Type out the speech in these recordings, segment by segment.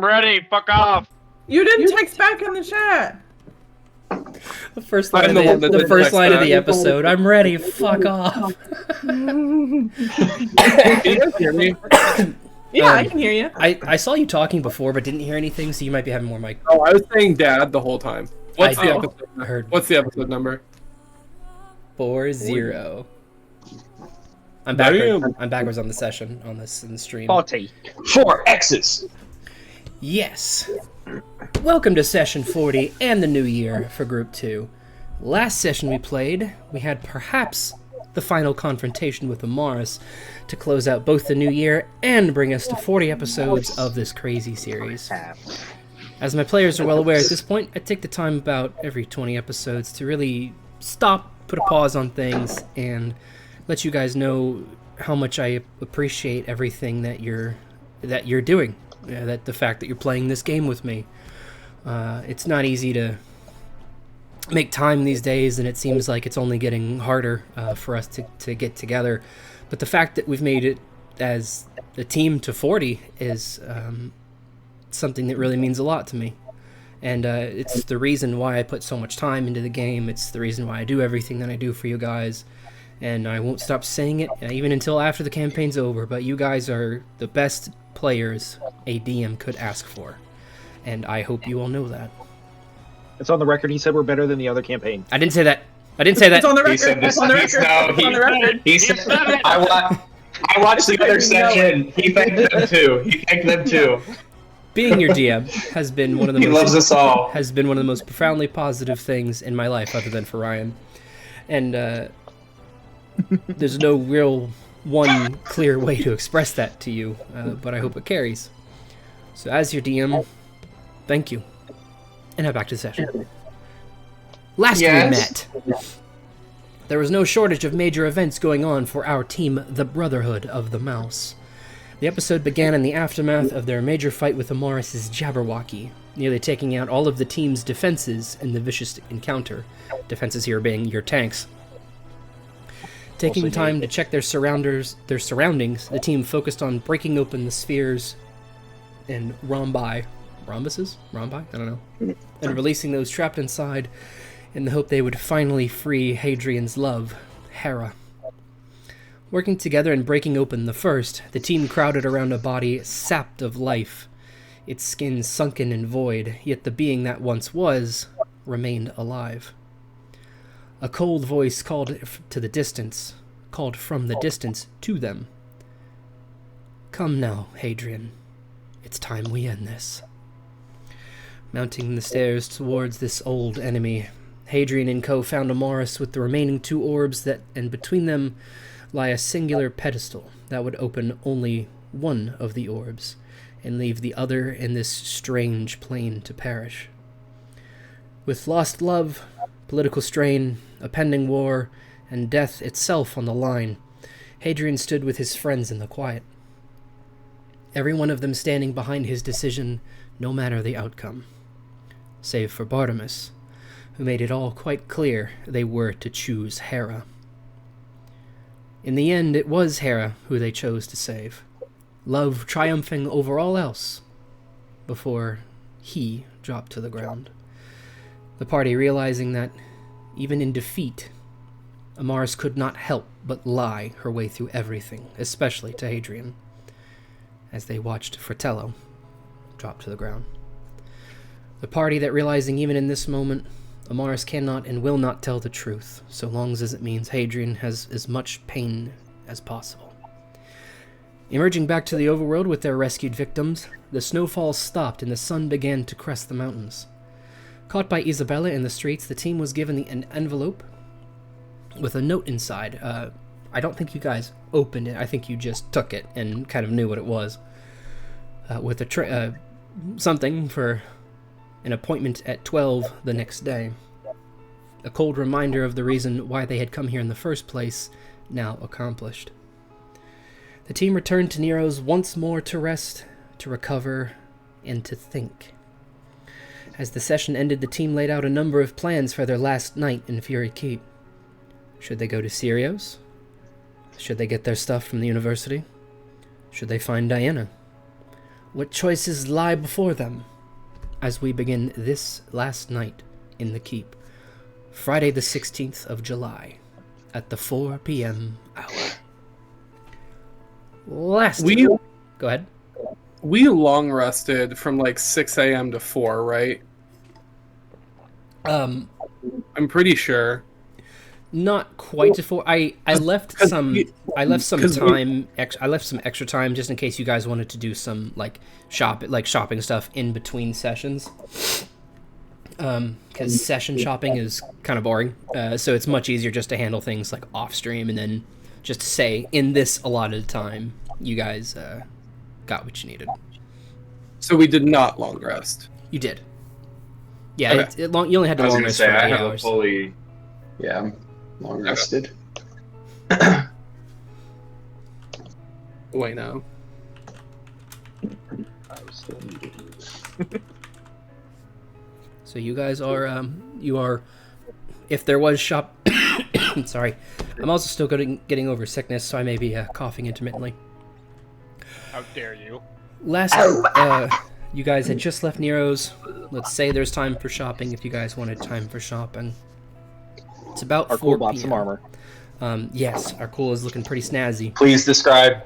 ready. Fuck off. You didn't text back in the chat. The first line of the first line of the episode. I'm ready. Fuck off. Can you guys hear me? Yeah, I can hear you. I saw you talking before, but didn't hear anything, so you might be having more mic. Oh, I was saying Dad the whole time. What's the episode? Heard. What's the episode number? 40. I'm backwards. I'm backwards on the session on this in the stream. 40. 4 X's. Yes. Welcome to session 40 and the new year for Group 2. Last session we played, we had perhaps the final confrontation with Amaris to close out both the new year and bring us to 40 episodes of this crazy series. As my players are well aware at this point, I take the time about every 20 episodes to really stop, put a pause on things, and let you guys know how much I appreciate everything that you're doing. That the fact that you're playing this game with me. It's not easy to make time these days, and it seems like it's only getting harder for us to get together. But the fact that we've made it as a team to 40 is something that really means a lot to me. And it's the reason why I put so much time into the game. It's the reason why I do everything that I do for you guys. And I won't stop saying it, even until after the campaign's over. But you guys are the best players a DM could ask for. And I hope you all know that. It's on the record. He said we're better than the other campaign. I didn't say that. It's on the record. He said this. It's on the record. It's on the record. He said, I watched the other session. He thanked them too. Being your DM has been one of the He loves us all. Has been one of the most profoundly positive things in my life, other than for Ryan. And there's no real one clear way to express that to you, but I hope it carries. So as your DM, thank you. And now back to the session. Last we met, there was no shortage of major events going on for our team, the Brotherhood of the Mouse. The episode began in the aftermath of their major fight with Amaris' Jabberwocky, nearly taking out all of the team's defenses in the vicious encounter. Defenses here being your tanks. Taking time to check their surroundings, the team focused on breaking open the spheres and rombuses? Rombi? I don't know. And releasing those trapped inside in the hope they would finally free Hadrian's love, Hera. Working together and breaking open the first, the team crowded around a body sapped of life, its skin sunken and void, yet the being that once was remained alive. A cold voice called from the distance to them. Come now, Hadrian. It's time we end this. Mounting the stairs towards this old enemy, Hadrian and co found Amaris with the remaining 2 orbs and between them lie a singular pedestal that would open only one of the orbs and leave the other in this strange plane to perish. With lost love, political strain, a pending war, and death itself on the line, Hadrian stood with his friends in the quiet. Every one of them standing behind his decision, no matter the outcome. Save for Bartimus, who made it all quite clear they were to choose Hera. In the end, it was Hera who they chose to save, love triumphing over all else, before he dropped to the ground. The party realizing that, even in defeat, Amaris could not help but lie her way through everything, especially to Hadrian, as they watched Fratello drop to the ground. The party that realizing even in this moment, Amaris cannot and will not tell the truth, so long as it means Hadrian has as much pain as possible. Emerging back to the overworld with their rescued victims, the snowfall stopped and the sun began to crest the mountains. Caught by Isabella in the streets, the team was given an envelope with a note inside. I don't think you guys opened it. I think you just took it and kind of knew what it was. With something for an appointment at 12 the next day. A cold reminder of the reason why they had come here in the first place, now accomplished. The team returned to Nero's once more to rest, to recover, and to think. As the session ended, the team laid out a number of plans for their last night in Fury Keep. Should they go to Sirios? Should they get their stuff from the university? Should they find Diana? What choices lie before them as we begin this last night in the keep, Friday the 16th of July at the 4 p.m. hour. Go ahead. We long rested from like 6 a.m. to 4, right? I'm pretty sure. Not quite to 4. I left some extra time just in case you guys wanted to do some shopping stuff in between sessions. Because session shopping is kind of boring, so it's much easier just to handle things like off stream and then just say in this allotted time you guys got what you needed. So we did not long rest. You did. Yeah, Okay. You only had to long rest for 8 hours. I'm long rested. Wait, no. So you guys are, if there was sorry, I'm also still getting over sickness, so I may be coughing intermittently. How dare you? You guys had just left Nero's. Let's say there's time for shopping if you guys wanted time for shopping. It's about 4 Arkul bought p.m. some armor. Yes, Arkul is looking pretty snazzy. Please describe.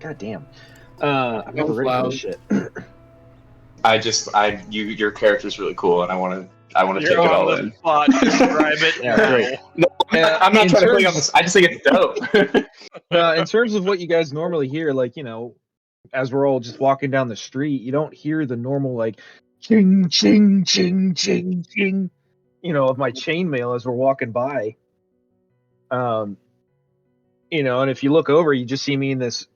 God damn. I'm never ready for this shit. Your character's really cool, and I want to take it You're all on in. the spot. Describe it. Yeah, now. great. No, I'm not trying to click on this. I just think it's dope. In terms of what you guys normally hear, like, as we're all just walking down the street, you don't hear the normal, like, ching, ching, ching, ching, ching, of my chainmail as we're walking by. And if you look over, you just see me in this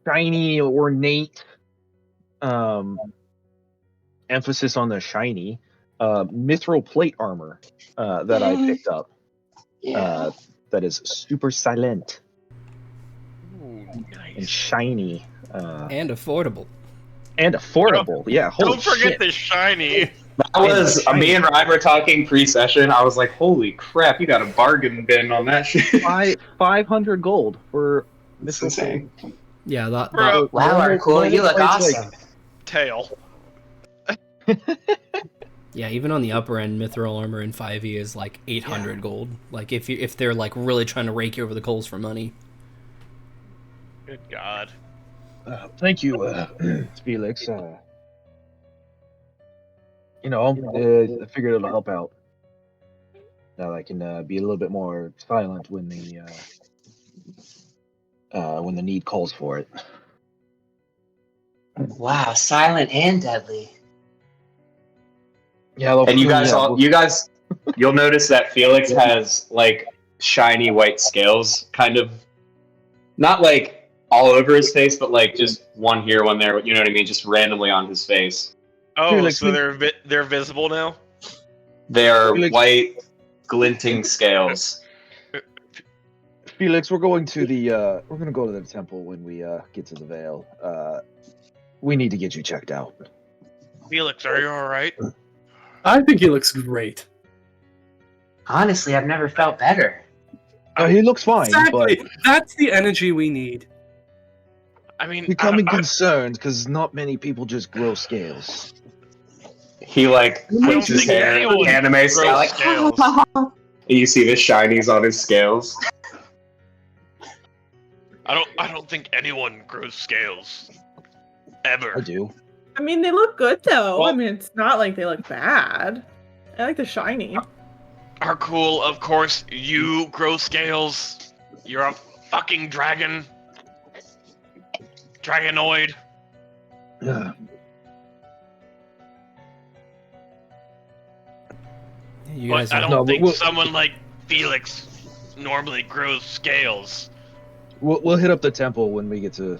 shiny, ornate, emphasis on the shiny, mithril plate armor that I picked up. That is super silent. Ooh, nice. And shiny. And affordable. And affordable. Yeah, holy Don't forget shit. the shiny. That was me and Ryan were talking pre-session. I was like, "Holy crap! You got a bargain bin on that shit." 500 gold for This is insane. Yeah, that Bro. Wow, Arkul, you look awesome. Tail. yeah, even on the upper end, mithril armor in 5e is like 800 gold. Like if they're like really trying to rake you over the coals for money. Good God. Thank you, Felix. I figured it'll help out. That I can be a little bit more silent when the need calls for it. Wow, silent and deadly. Yeah, And you guys, you'll notice that Felix has like shiny white scales, kind of, not like all over his face, but like just one here, one there. You know what I mean? Just randomly on his face. Oh, Felix, so they're visible now? They are Felix- white, glinting scales. Felix, we're going to go to the temple when we get to the Vale. We need to get you checked out. Felix, are you alright? I think he looks great. Honestly, I've never felt better. He looks fine, Exactly. but That's the energy we need. I mean, becoming concerned because not many people just grow scales. He like puts his think hair anyone anime grows style, like, scales. and you see the shinies on his scales. I don't think anyone grows scales. Ever. I do. I mean, they look good though. Well- I mean, it's not like they look bad. I like the shiny. Arkul, of course, you grow scales. You're a fucking dragon. Dragonoid. Yeah. You But guys I are, don't No, think we'll- someone like Felix normally grows scales. We'll hit up the temple when we get to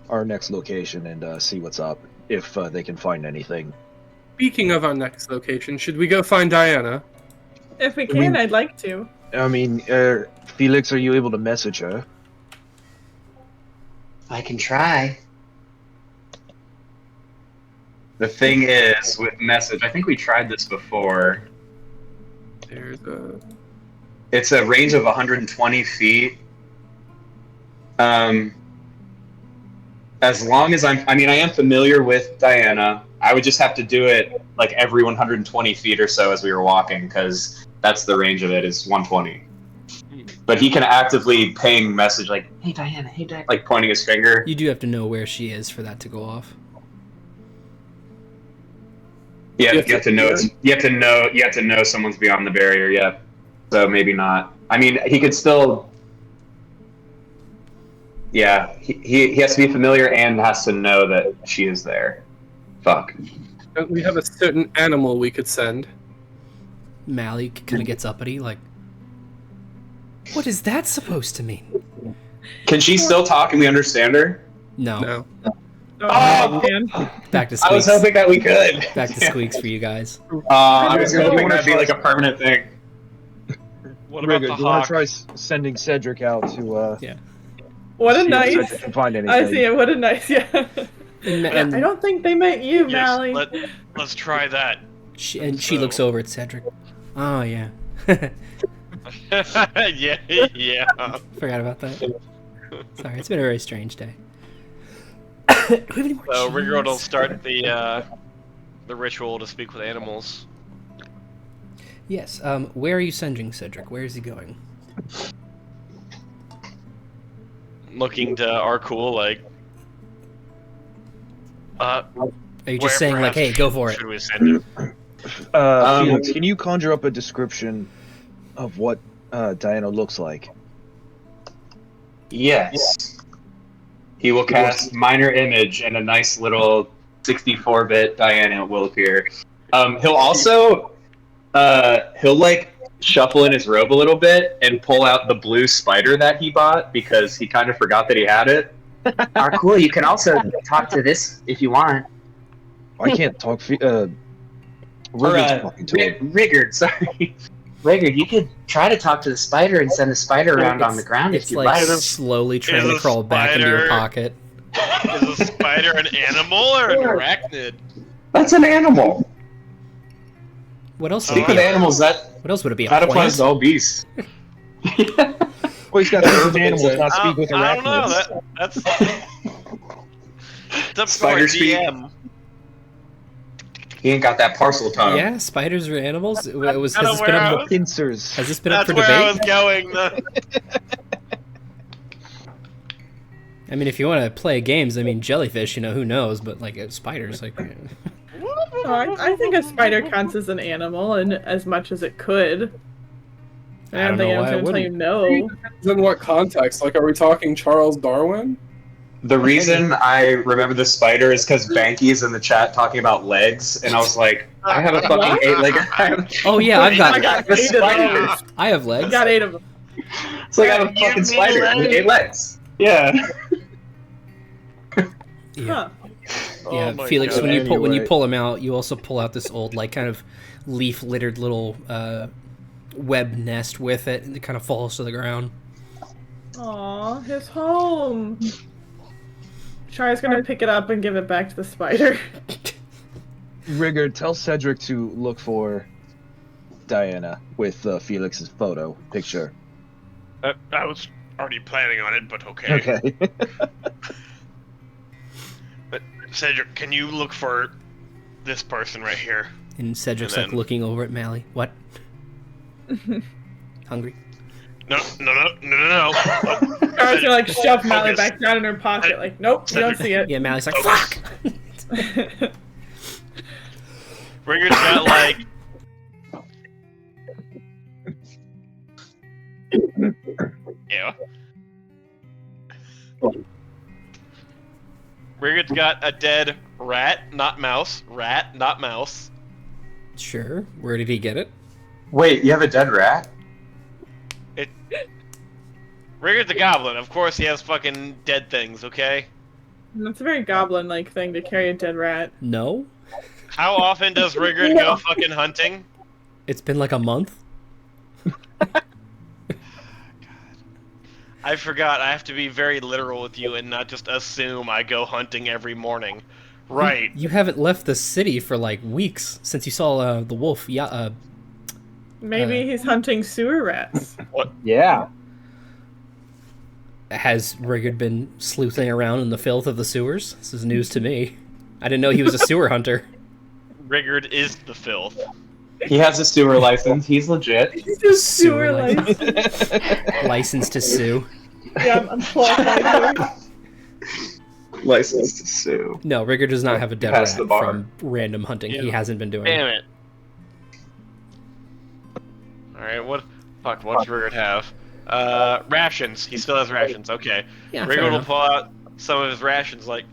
our next location and see what's up, if they can find anything. Speaking of our next location, should we go find Diana? If we can, I'd like to. I mean, Felix, are you able to message her? I can try. The thing is, with message, I think we tried this before. It's a range of 120 feet. as long as I am familiar with Diana. I would just have to do it like every 120 feet or so as we were walking, because that's the range of it, is 120. But he can actively ping message like, "Hey Diana, hey Diana," like pointing his finger. You do have to know where she is for that to go off. Yeah, you have to know. You have to know someone's beyond the barrier. Yeah, so maybe not. I mean, he could still. Yeah, he has to be familiar and has to know that she is there. Fuck. We have a certain animal we could send. Mally kind of gets uppity, like, what is that supposed to mean? Can she still talk and we understand her? No. No. Oh, man. Back to I was Squeaks. hoping that we could. Back to Squeaks for you guys. I was Do you hoping wanna that'd be try- like a permanent thing. What about Rigurd, the do you want hawk? to try sending Cedric out to What a see if nice. Cedric can find anything? I see it. What a nice. Yeah. And I don't think they meant you, Yes, Mally. let's try that. she looks over at Cedric. Oh, yeah. yeah. Forgot about that. Sorry, it's been a very strange day. Do we have any more So Rigurd will cheese? start the ritual to speak with animals. Yes. Where are you sending Cedric? Where is he going? Looking to Arkul like. Are you just Where saying, like, perhaps hey, go for it? Should we send him? Felix, can you conjure up a description of what Diana looks like? Yes. He will cast minor image, and a nice little 64-bit Diana will appear. He'll also he'll like shuffle in his robe a little bit and pull out the blue spider that he bought because he kind of forgot that he had it. Arkul, you can also talk to this if you want. I can't talk. Or, Rigurd's talking to him. Rigurd, sorry. Rigurd, you could try to talk to the spider and send the spider around on the ground if It's you like like. slowly trying Is to a crawl back into your spider- pocket. Is a spider an animal or an arachnid? That's an animal. What else? Speak Would of it be? animals, that What else would it be? A applies plant? to all beasts. Well, he's got to urban animals, not speak with I don't know. arachnids. That's it's up Spider to our speak. DM. He ain't got that parcel tongue. Yeah, spiders are animals. Has That's this kinda been where I up? was- Pincers. Has this been up That's for where I was debate? going. I mean, if you want to play games, I mean, jellyfish. Who knows? But like spiders, like. Oh, I think a spider counts as an animal, and as much as it could. I don't know why it I'm going to tell you wouldn't. no. In what context? Like, are we talking Charles Darwin? The reason I remember the spider is because Banky is in the chat talking about legs, and I was like, I have a fucking What? 8-legged. Oh yeah, I've I got. got the 8 of spider. those. I have I legs. got 8 of them. It's like I have a fucking spider with 8 legs. Yeah. Yeah, Huh. yeah. Oh my Felix, God. when you Anyway. pull them out, you also pull out this old like kind of leaf littered little web nest with it, and it kind of falls to the ground. Aw, his home. Shari's gonna pick it up and give it back to the spider. Rigurd, tell Cedric to look for Diana with Felix's picture. I was already planning on it, but okay. Okay. But Cedric, can you look for this person right here? And Cedric's And like then- looking over at Mally. What? Hungry? No. Shari's gonna like shove Mally Focus. back down in her pocket, like, nope, you don't see it. Yeah, Mally's like, fuck! Rigur's got like. Yeah. Rigur's got a dead rat, not mouse. Rat, not mouse. Sure. Where did he get it? Wait, you have a dead rat? Rigur's a goblin. Of course, he has fucking dead things. Okay. It's a very goblin-like thing to carry a dead rat. No. How often does Rigurd go fucking hunting? It's been like a month. I forgot. I have to be very literal with you and not just assume I go hunting every morning. Right. You haven't left the city for like weeks since you saw the wolf. Yeah. Maybe he's hunting sewer rats. Yeah. Has Rigurd been sleuthing around in the filth of the sewers? This is news to me. I didn't know he was a sewer hunter. Rigurd is the filth. He has a sewer license. He's legit. Just sewer license. License to sue. Yeah, I'm qualified. License to sue. No, Rigurd does not have a dead Pass rat the bar. from random hunting. Yeah. He hasn't been doing Damn it. Alright, what's Rigurd have? Rations. He still has rations. Okay. Yeah, fair Rigurd will enough. pull out some of his rations, like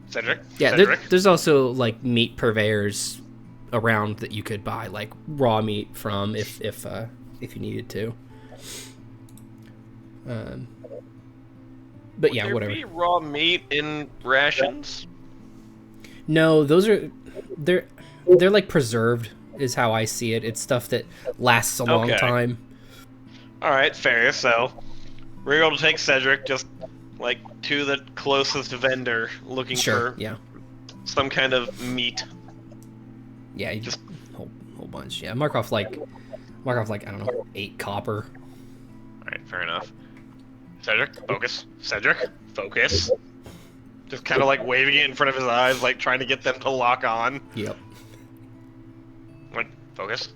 Cedric. Yeah, Cedric. there's also like meat purveyors around that you could buy like raw meat from if you needed to. But yeah, Would there whatever. be raw meat in rations? No, they're like preserved is how I see it. It's stuff that lasts a long Okay. time. Alright, fair. So, Rigurd will take Cedric just like to the closest vendor looking Sure. for Yeah. some kind of meat. Yeah. You Just- just whole bunch. Yeah. Mark off like I don't know 8 copper. Alright, fair enough. Cedric, focus. Cedric, focus. Just kind of like waving it in front of his eyes, like trying to get them to lock on. Yep. Like, focus.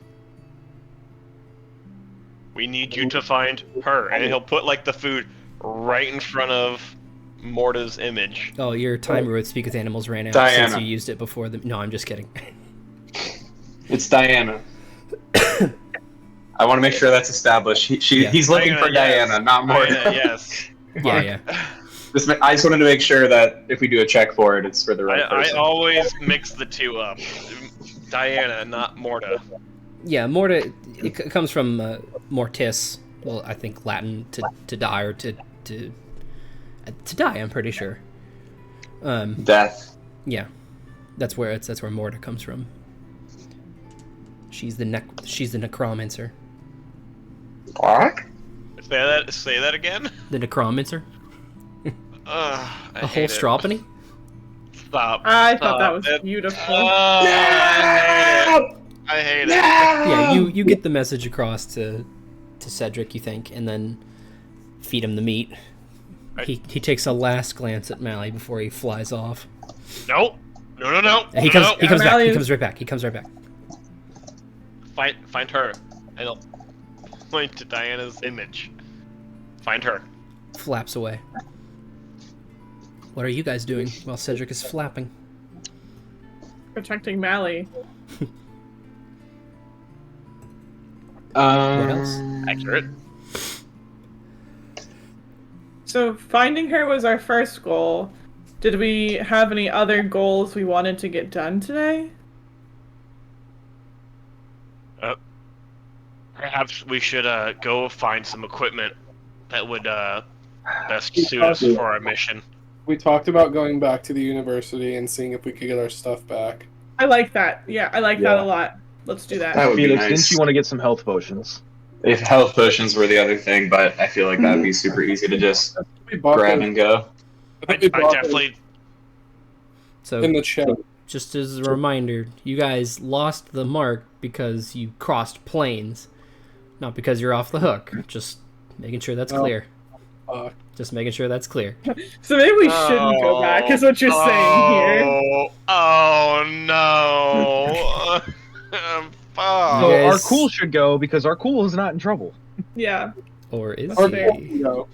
We need you to find her. And he'll put like the food right in front of Morta's image. Oh, your timer with Speak with Animals ran out Diana. since you used it before the. No, I'm just kidding. It's Diana. I want to make sure that's established. Yeah. He's looking for Diana, yes. Diana, not Morta. Yes. Yeah, yeah. I just wanted to make sure that if we do a check for it, it's for the right I person. always mix the two up. Diana, not Morta. Yeah, Morta. It comes from mortis. Well, I think Latin to die or to die. I'm pretty sure. Death. Yeah, that's where Morta comes from. She's the necromancer. What? Say that again. The necromancer. I A whole hate it. stropony. Stop. I thought that Stop. was It- beautiful. I hate it. Yeah, you get the message across to Cedric, you think, and then feed him the meat. He takes a last glance at Mally before he flies off. No. He comes back. He Mally- comes right back. He comes right back. Find her. And I'll point to Diana's image. Find her. Flaps away. What are you guys doing while Cedric is flapping? Protecting Mally. What else? Accurate. So finding her was our first goal. Did we have any other goals we wanted to get done today? Perhaps we should go find some equipment that would best suit us for our mission. We talked about going back to the university and seeing if we could get our stuff back. I like that. Yeah, I like that Yeah. a lot. Let's do That that. would be Felix, nice. didn't you want to get some health potions? If health potions were the other thing, but I feel like that'd be super easy to just We bought grab them. and go. I think we I bought them definitely. So, in the chat. just as a reminder, you guys lost the mark because you crossed planes, not because you're off the hook. Just making sure that's Oh. clear. Uh, Just making sure that's clear. So maybe we shouldn't go back, is what you're saying here. Oh no! Fuck. So guys- Arkul should go because Arkul is not in trouble. Yeah. Or is or he? no.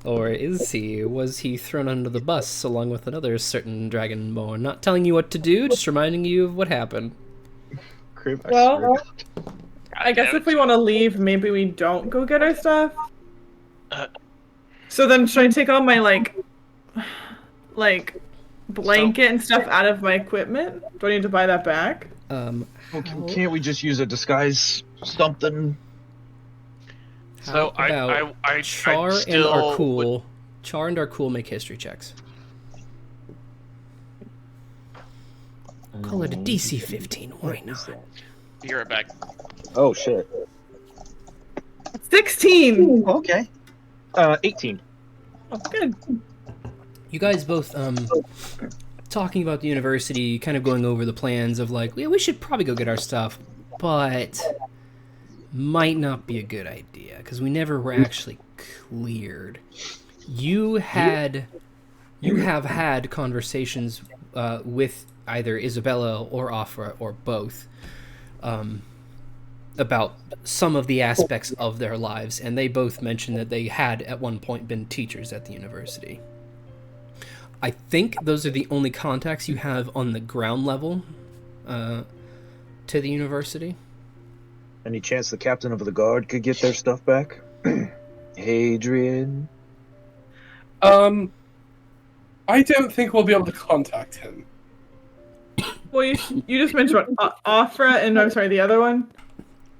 Or is he? Was he thrown under the bus along with another certain dragonborn? Not telling you what to do, just reminding you of what happened. Well, I guess if we want to leave, maybe we don't go get our stuff. So then should I take all my, like, blanket and stuff out of my equipment? Do I need to buy that back? How Can't we just use a disguise something? So about I Char and still Arkul? Char and Arkul make history checks. Call it a DC 15. Why not? Be right back. Oh shit. 16! Okay. 18. Oh, good. You guys both talking about the university, kind of going over the plans of like, yeah, we should probably go get our stuff, but might not be a good idea, because we never were actually cleared. You have had conversations with either Isabella or Afra or both about some of the aspects of their lives, and they both mentioned that they had at one point been teachers at the university. I think those are the only contacts you have on the ground level to the university. Any chance the captain of the guard could get their stuff back? Hadrian? I don't think we'll be able to contact him. Well, you just mentioned about Afra and I'm sorry, the other one?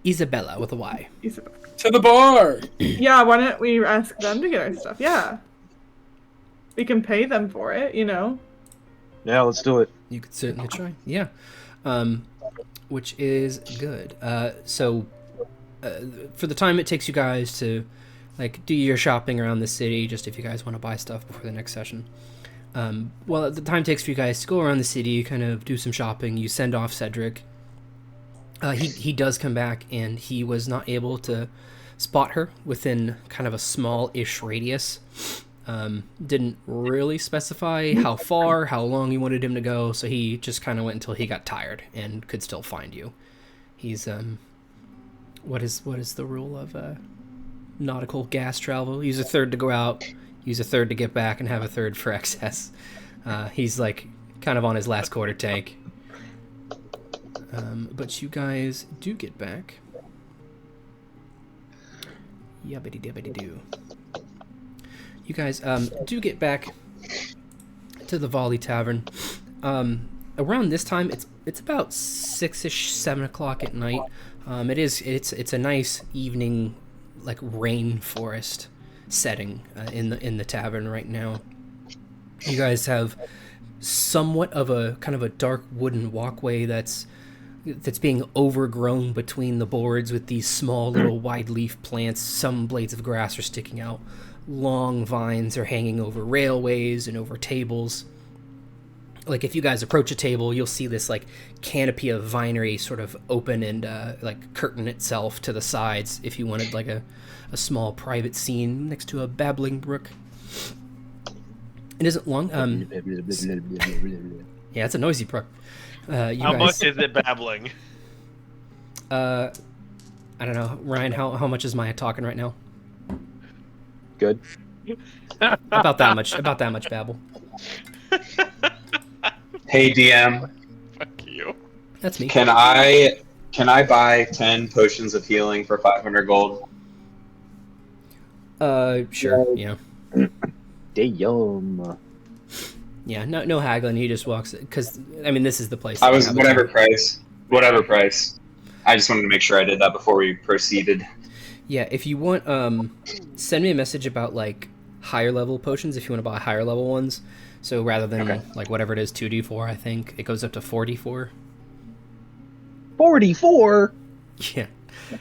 Isabella with a Y. Isabella. To the bar! Yeah, why don't we ask them to get our stuff? Yeah. We can pay them for it, you know? Yeah, let's do it. You could certainly try. Yeah. Which is good. So, for the time it takes you guys to, like, do your shopping around the city, just if you guys want to buy stuff before the next session. Well, the time it takes for you guys to go around the city, kind of do some shopping, you send off Cedric. He does come back, and he was not able to spot her within kind of a small-ish radius. Didn't really specify how far, how long you wanted him to go, so he just kind of went until he got tired and could still find you. He's, what is the rule of nautical gas travel? Use a third to go out, use a third to get back, and have a third for excess. He's, like, kind of on his last quarter tank. But you guys do get back. Yabbity-dabbity-doo. You guys do get back to the Volley Tavern. Around this time, it's about 6-ish, 7 o'clock at night. It's a nice evening, like rainforest setting in the tavern right now. You guys have somewhat of a kind of a dark wooden walkway that's being overgrown between the boards with these small little wide leaf plants. Some blades of grass are sticking out. Long vines are hanging over railways and over tables. Like, if you guys approach a table, you'll see this, like, canopy of vinery sort of open and, like, curtain itself to the sides if you wanted, like, a small private scene next to a babbling brook. It isn't long. Yeah, it's a noisy brook. How much is it babbling? I don't know. Ryan, how much is Maya talking right now? Good. About that much babble. Hey DM, Fuck you. That's me. can I buy 10 potions of healing for 500 gold? Sure. Yeah. Damn. Yeah. No haggling. He just walks. Because I mean, this is the place. I was whatever price. I just wanted to make sure I did that before we proceeded. Yeah. If you want, send me a message about like higher level potions. If you want to buy higher level ones. So rather than like whatever it is, 2d4, I think it goes up to 4d4. 44. Yeah.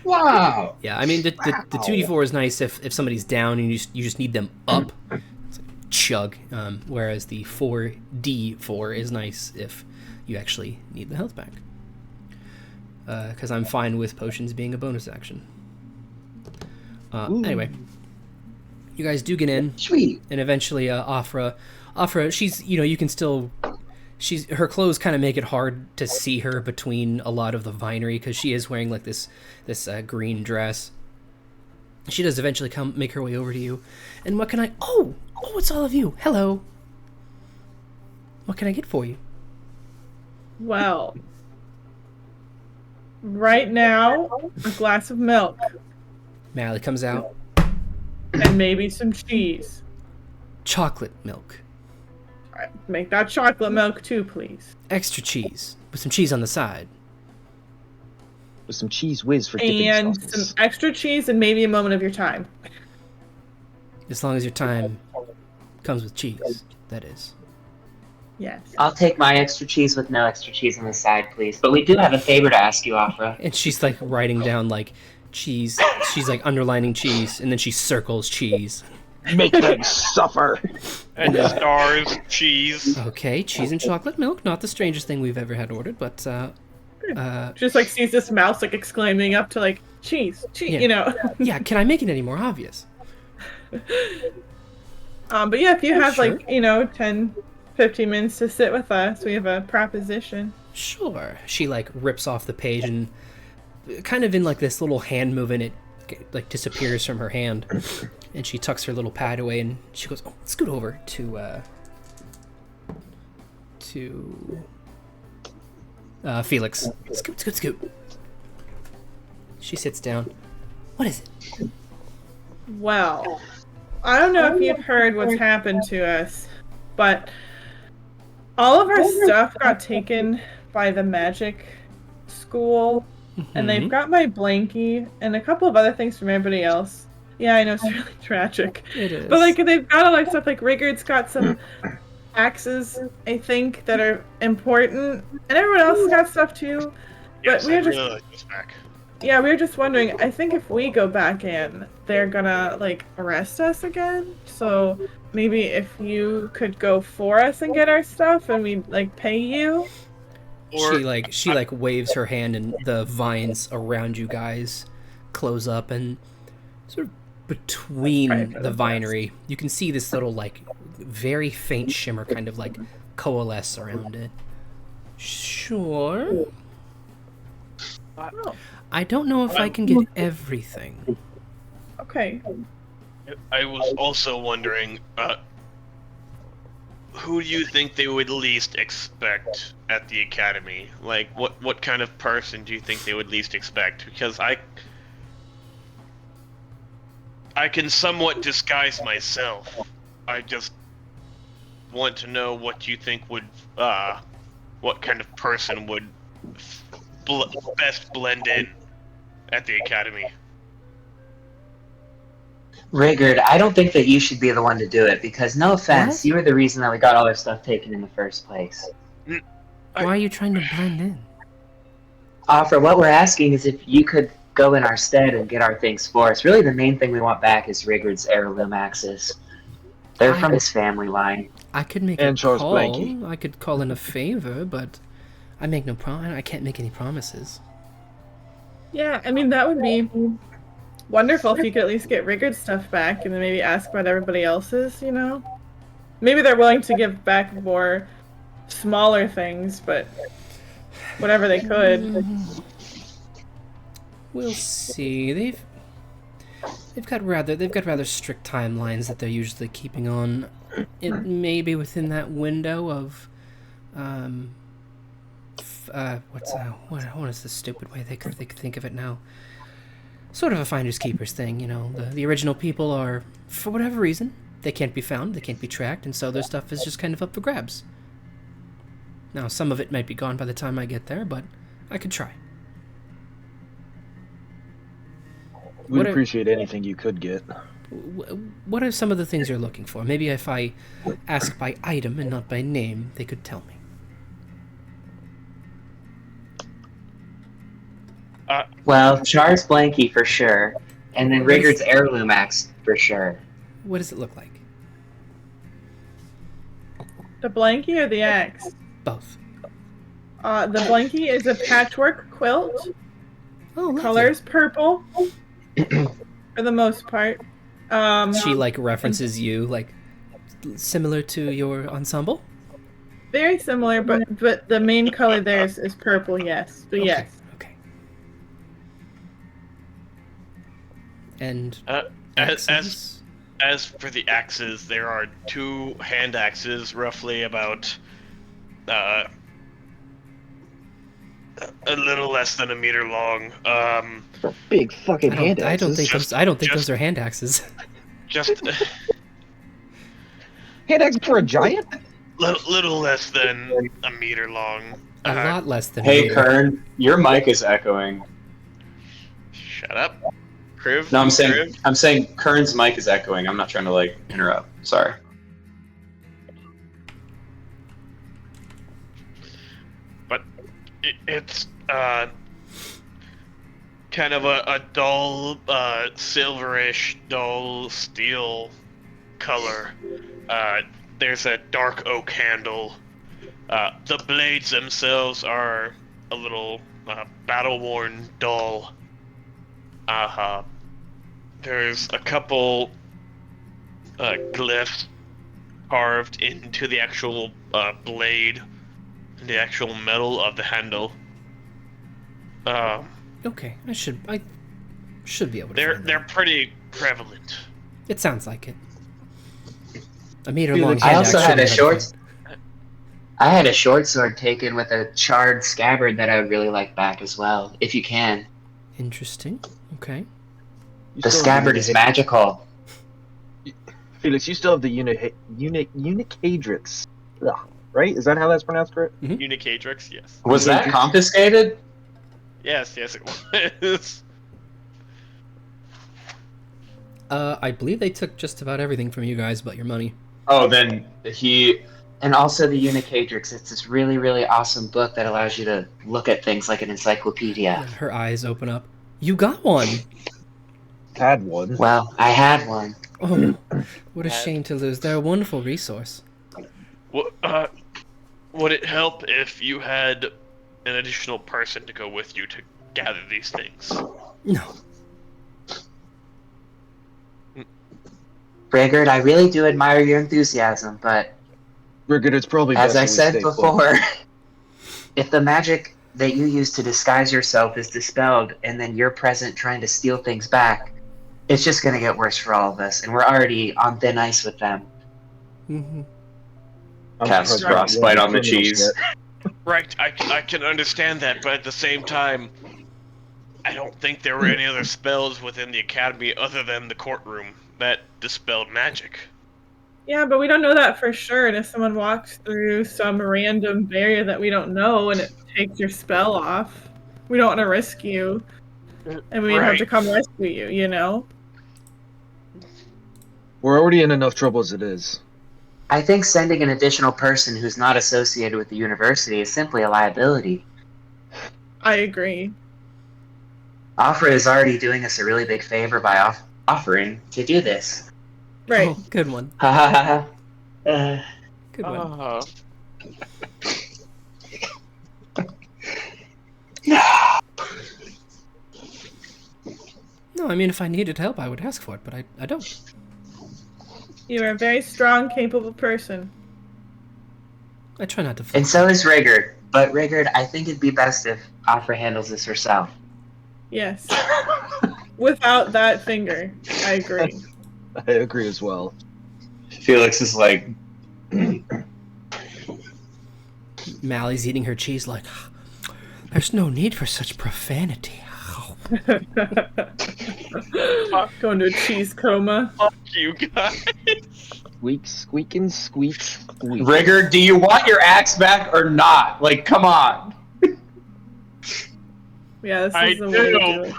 Wow. Yeah. I mean, the 2d4 is nice if somebody's down and you just need them up. It's like chug. Whereas the 4d4 is nice if you actually need the health back. Because I'm fine with potions being a bonus action. Anyway, you guys do get in. Sweet. And eventually, Afra, she's, you can still, her clothes kind of make it hard to see her between a lot of the vinery because she is wearing like this green dress. She does eventually make her way over to you. And what can oh, it's all of you. Hello. What can I get for you? Well, right now, a glass of milk Mally comes out. and maybe some cheese. Chocolate milk. All right, make that chocolate milk too, please. Extra cheese. With some cheese on the side. With some cheese whiz for dipping And sauces. some extra cheese and maybe a moment of your time. As long as your time comes with cheese, that is. Yes. I'll take my extra cheese with no extra cheese on the side, please. But we do have a favor to ask you, Afra. And she's like writing down like cheese. She's like underlining cheese, and then she circles cheese. Make them suffer. And stars, cheese. Okay, cheese and chocolate milk. Not the strangest thing we've ever had ordered, but Just like sees this mouse like exclaiming up to like cheese, Yeah. you know. Yeah, can I make it any more obvious? But yeah, if you have Sure. like 10, 15 minutes to sit with us, we have a proposition. Sure. She like rips off the page and kind of in like this little hand movement, it like disappears from her hand, and she tucks her little pad away and she goes, "Oh, scoot over to Felix. Scoot, scoot, scoot." She sits down. What is it? Well, I don't know if you've heard what's happened to us, but all of our stuff got taken by the magic school, and they've got my blankie and a couple of other things from everybody else. Yeah, I know, it's really tragic. It is. But like they've got all our stuff, like Rigurd's got some axes, I think, that are important, and everyone else has got stuff too. Yes, But we're I just really like this back. Yeah, we were just wondering, I think if we go back in, they're gonna, like, arrest us again. So maybe if you could go for us and get our stuff and we like, pay you. Or She waves her hand and the vines around you guys close up, and sort of between the vinery, you can see this little, like, very faint shimmer kind of, like, coalesce around it. Sure. Oh, I don't know if I can get everything. okay. I was also wondering, who do you think they would least expect at the academy? Like, what kind of person do you think they would least expect? Because I can somewhat disguise myself. I just want to know what you think would, what kind of person would best blend in at the academy. Rigurd, I don't think that you should be the one to do it, because no offense, What? you were the reason that we got all our stuff taken in the first place. Why are you trying to blend in? For what we're asking is if you could go in our stead and get our things for us. Really, the main thing we want back is Rigurd's heirloom axes. They're from his family line. I could make And a Charles call. Blanky. I could call in a favor, but I make no I can't make any promises. Yeah, I mean, that would be wonderful if you could at least get Rigurd's stuff back and then maybe ask about everybody else's, Maybe they're willing to give back more smaller things, but whatever they could. We'll see. They've got rather strict timelines that they're usually keeping on. It may be within that window of what is the stupid way they could think of it now? Sort of a finders keepers thing, The original people are, for whatever reason, they can't be found, they can't be tracked, and so their stuff is just kind of up for grabs. Now, some of it might be gone by the time I get there, but I could try. We'd appreciate anything you could get. What are some of the things you're looking for? Maybe if I ask by item and not by name, they could tell me. Well, Char's Blanky for sure, and then Rigurd's heirloom axe for sure. What does it look like? The blankie or the axe? Both. The blankie is a patchwork quilt. Oh, lovely. Colors purple, for the most part. She references you, similar to your ensemble. Very similar, but the main color there is purple. Yes, but yes. Okay. And As for the axes, there are 2 hand axes, roughly about a little less than a meter long. Big fucking hand I don't axes. think those are hand axes. Just Hand axe for a giant? little less than a meter long. A lot less than. Hey, me. Kern, your mic is echoing. Shut up, Kriv. No, Kriv. I'm saying Kern's mic is echoing. I'm not trying to interrupt. Sorry. But it's kind of a dull, silverish, dull steel color. There's a dark oak handle. The blades themselves are a little battle-worn, dull. There's a couple glyphs carved into the actual blade, the actual metal of the handle. Okay, I should be able to find They're that. pretty prevalent. It sounds like it. A meter long. I hand also axe had should a be short. hard I had a short sword taken with a charred scabbard that I would really like back as well, if you can. to find. Interesting. Okay. You The still have scabbard is magical. Felix, you still have the Unicadrix, right? Is that how that's pronounced, correct? Unicadrix, yes. Was that confiscated? Yes, it was. I believe they took just about everything from you guys but your money. Oh, then he. And also the Unicadrix. It's this really, really awesome book that allows you to look at things like an encyclopedia. Her eyes open up. You got one! Had one. Well, I had one. Oh, what a shame to lose. They're a wonderful resource. Would it help if you had an additional person to go with you to gather these things? No. Rigurd, I really do admire your enthusiasm, but Rigurd, it's probably as best I that we said stay put. before, if the magic that you use to disguise yourself is dispelled and then you're present trying to steal things back, it's just going to get worse for all of us, and we're already on thin ice with them. Mm-hmm. I'm Cast surprised frostbite we're on the criminals cheese. yet. Right, I can understand that, but at the same time, I don't think there were any other spells within the academy other than the courtroom that dispelled magic. Yeah, but we don't know that for sure. And if someone walks through some random barrier that we don't know and it takes your spell off, we don't want to risk you. And we have Right. to come rescue you, you know? We're already in enough trouble as it is. I think sending an additional person who's not associated with the university is simply a liability. I agree. Offra is already doing us a really big favor by offering to do this. Right. Oh, good one. Ha ha ha ha. Good one. No, I mean, if I needed help, I would ask for it, but I don't. You are a very strong, capable person. I try not to. And so is Rigurd. But Rigurd, I think it'd be best if Offra handles this herself. Yes. Without that finger. I agree. I agree as well. Felix is like, Mally's eating her cheese like, there's no need for such profanity. Going to a cheese coma. Fuck you guys. Squeak, squeaking, squeak, squeak. Rigurd, do you want your axe back or not? Like, come on. Yeah, this I is the way to do do. it.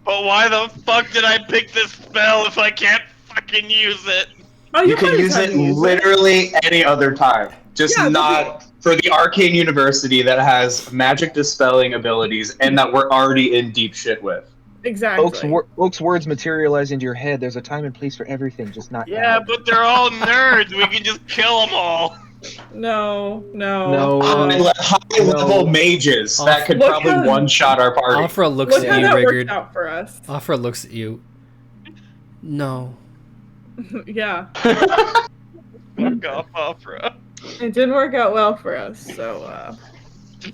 But why the fuck did I pick this spell if I can't fucking use it? Oh, You can plenty use time it to use literally any other time. Just Yeah, not for the arcane university that has magic dispelling abilities and that we're already in deep shit with. Exactly. Oak's words materialize into your head. There's a time and place for everything, just not Yeah, now. but they're all nerds. We can just kill them all. No. No. High-level mages that could Look probably how- one-shot our party. Offra looks Look at how you, that worked Rigurd. out for us. Offra looks at you. No. Yeah. Fuck off, Opera. It didn't work out well for us, so,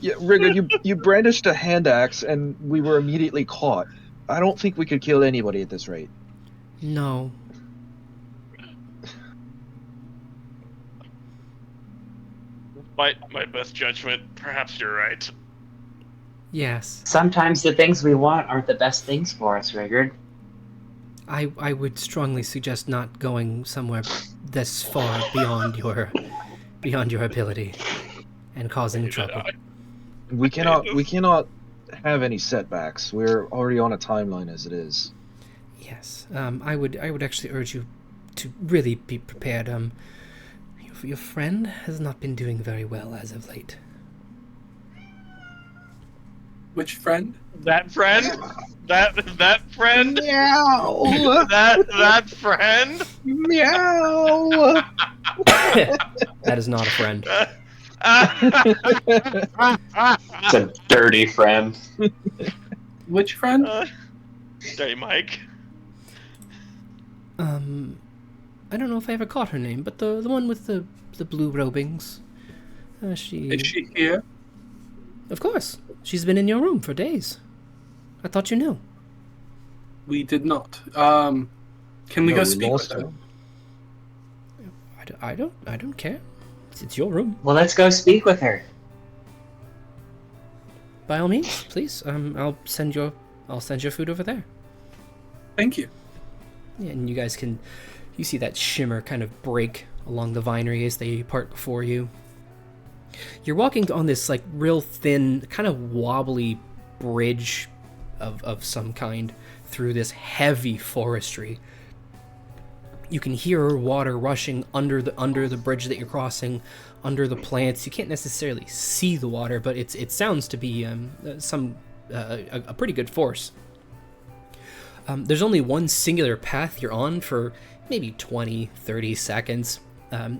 Yeah, Rigurd, you brandished a hand axe and we were immediately caught. I don't think we could kill anybody at this rate. No. My best judgment, perhaps you're right. Yes. Sometimes the things we want aren't the best things for us, Rigurd. I would strongly suggest not going somewhere this far beyond your ability and causing trouble. We cannot have any setbacks. We're already on a timeline as it is. Yes. I would actually urge you to really be prepared. Your friend has not been doing very well as of late. Which friend? That friend? That friend? Meow! That friend? Meow! That is not a friend. It's a dirty friend. Which friend? Dirty Mike. I don't know if I ever caught her name, but the one with the blue robings. She. Is she here? Of course. She's been in your room for days. I thought you knew. We did not. Can we go speak with her? I don't care. It's your room. Well, let's go speak with her. By all means, please. I'll send your food over there. Thank you. Yeah, and you see that shimmer kind of break along the vinery as they part before you. You're walking on this like real thin, kind of wobbly bridge of some kind through this heavy forestry. You can hear water rushing under the bridge that you're crossing, under the plants. You can't necessarily see the water, but it sounds to be a pretty good force. There's only one singular path you're on for maybe 20-30 seconds.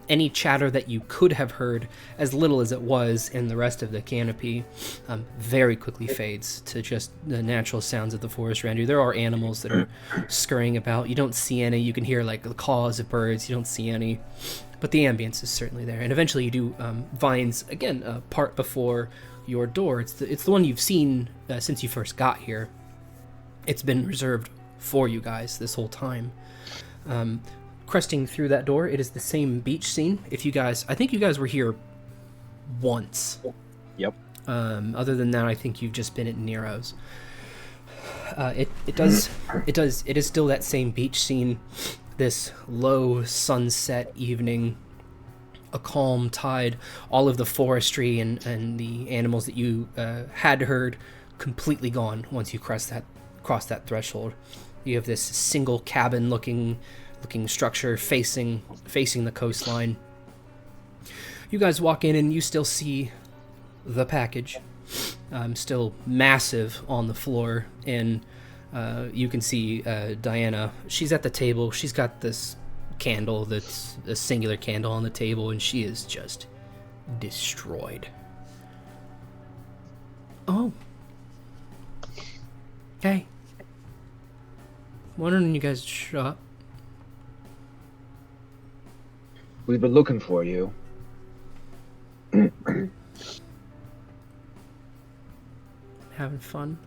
Any chatter that you could have heard, as little as it was in the rest of the canopy, very quickly fades to just the natural sounds of the forest around you. There are animals that are scurrying about. You don't see any. You can hear like the calls of birds. You don't see any, but the ambience is certainly there. And eventually you do vines again, part before your door. It's the one you've seen since you first got here. It's been reserved for you guys this whole time. Cresting through that door, it is the same beach scene. I think you guys were here once. Yep. Other than that, I think you've just been at Nero's. It is still that same beach scene. This low sunset evening, a calm tide, all of the forestry and the animals that you had heard completely gone once you cross that threshold. You have this single cabin looking structure facing the coastline. You guys walk in and you still see the package, still massive on the floor, and you can see Diana. She's at the table. She's got this candle that's a singular candle on the table, and she is just destroyed. Oh. Hey. Why don't you guys shut up? We've been looking for you. Having fun?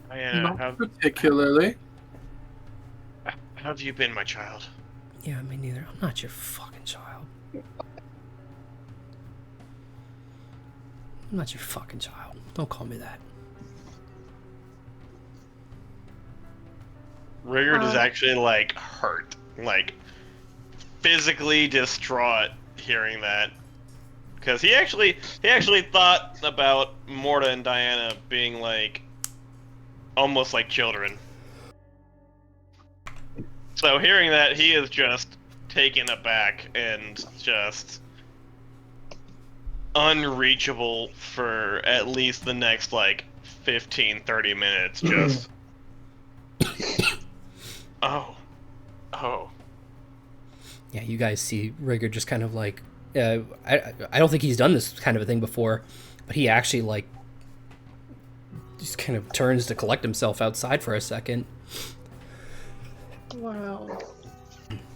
Not particularly. How have you been, my child? Yeah, me neither. I'm not your fucking child. I'm not your fucking child. Don't call me that. Rigurd is actually like hurt, like physically distraught hearing that, because he actually thought about Morta and Diana being like almost like children. So hearing that, he is just taken aback and just unreachable for at least the next like 15-30 minutes. Just oh. Yeah, you guys see Rigurd just kind of like, I don't think he's done this kind of a thing before, but he actually like just kind of turns to collect himself outside for a second. Wow.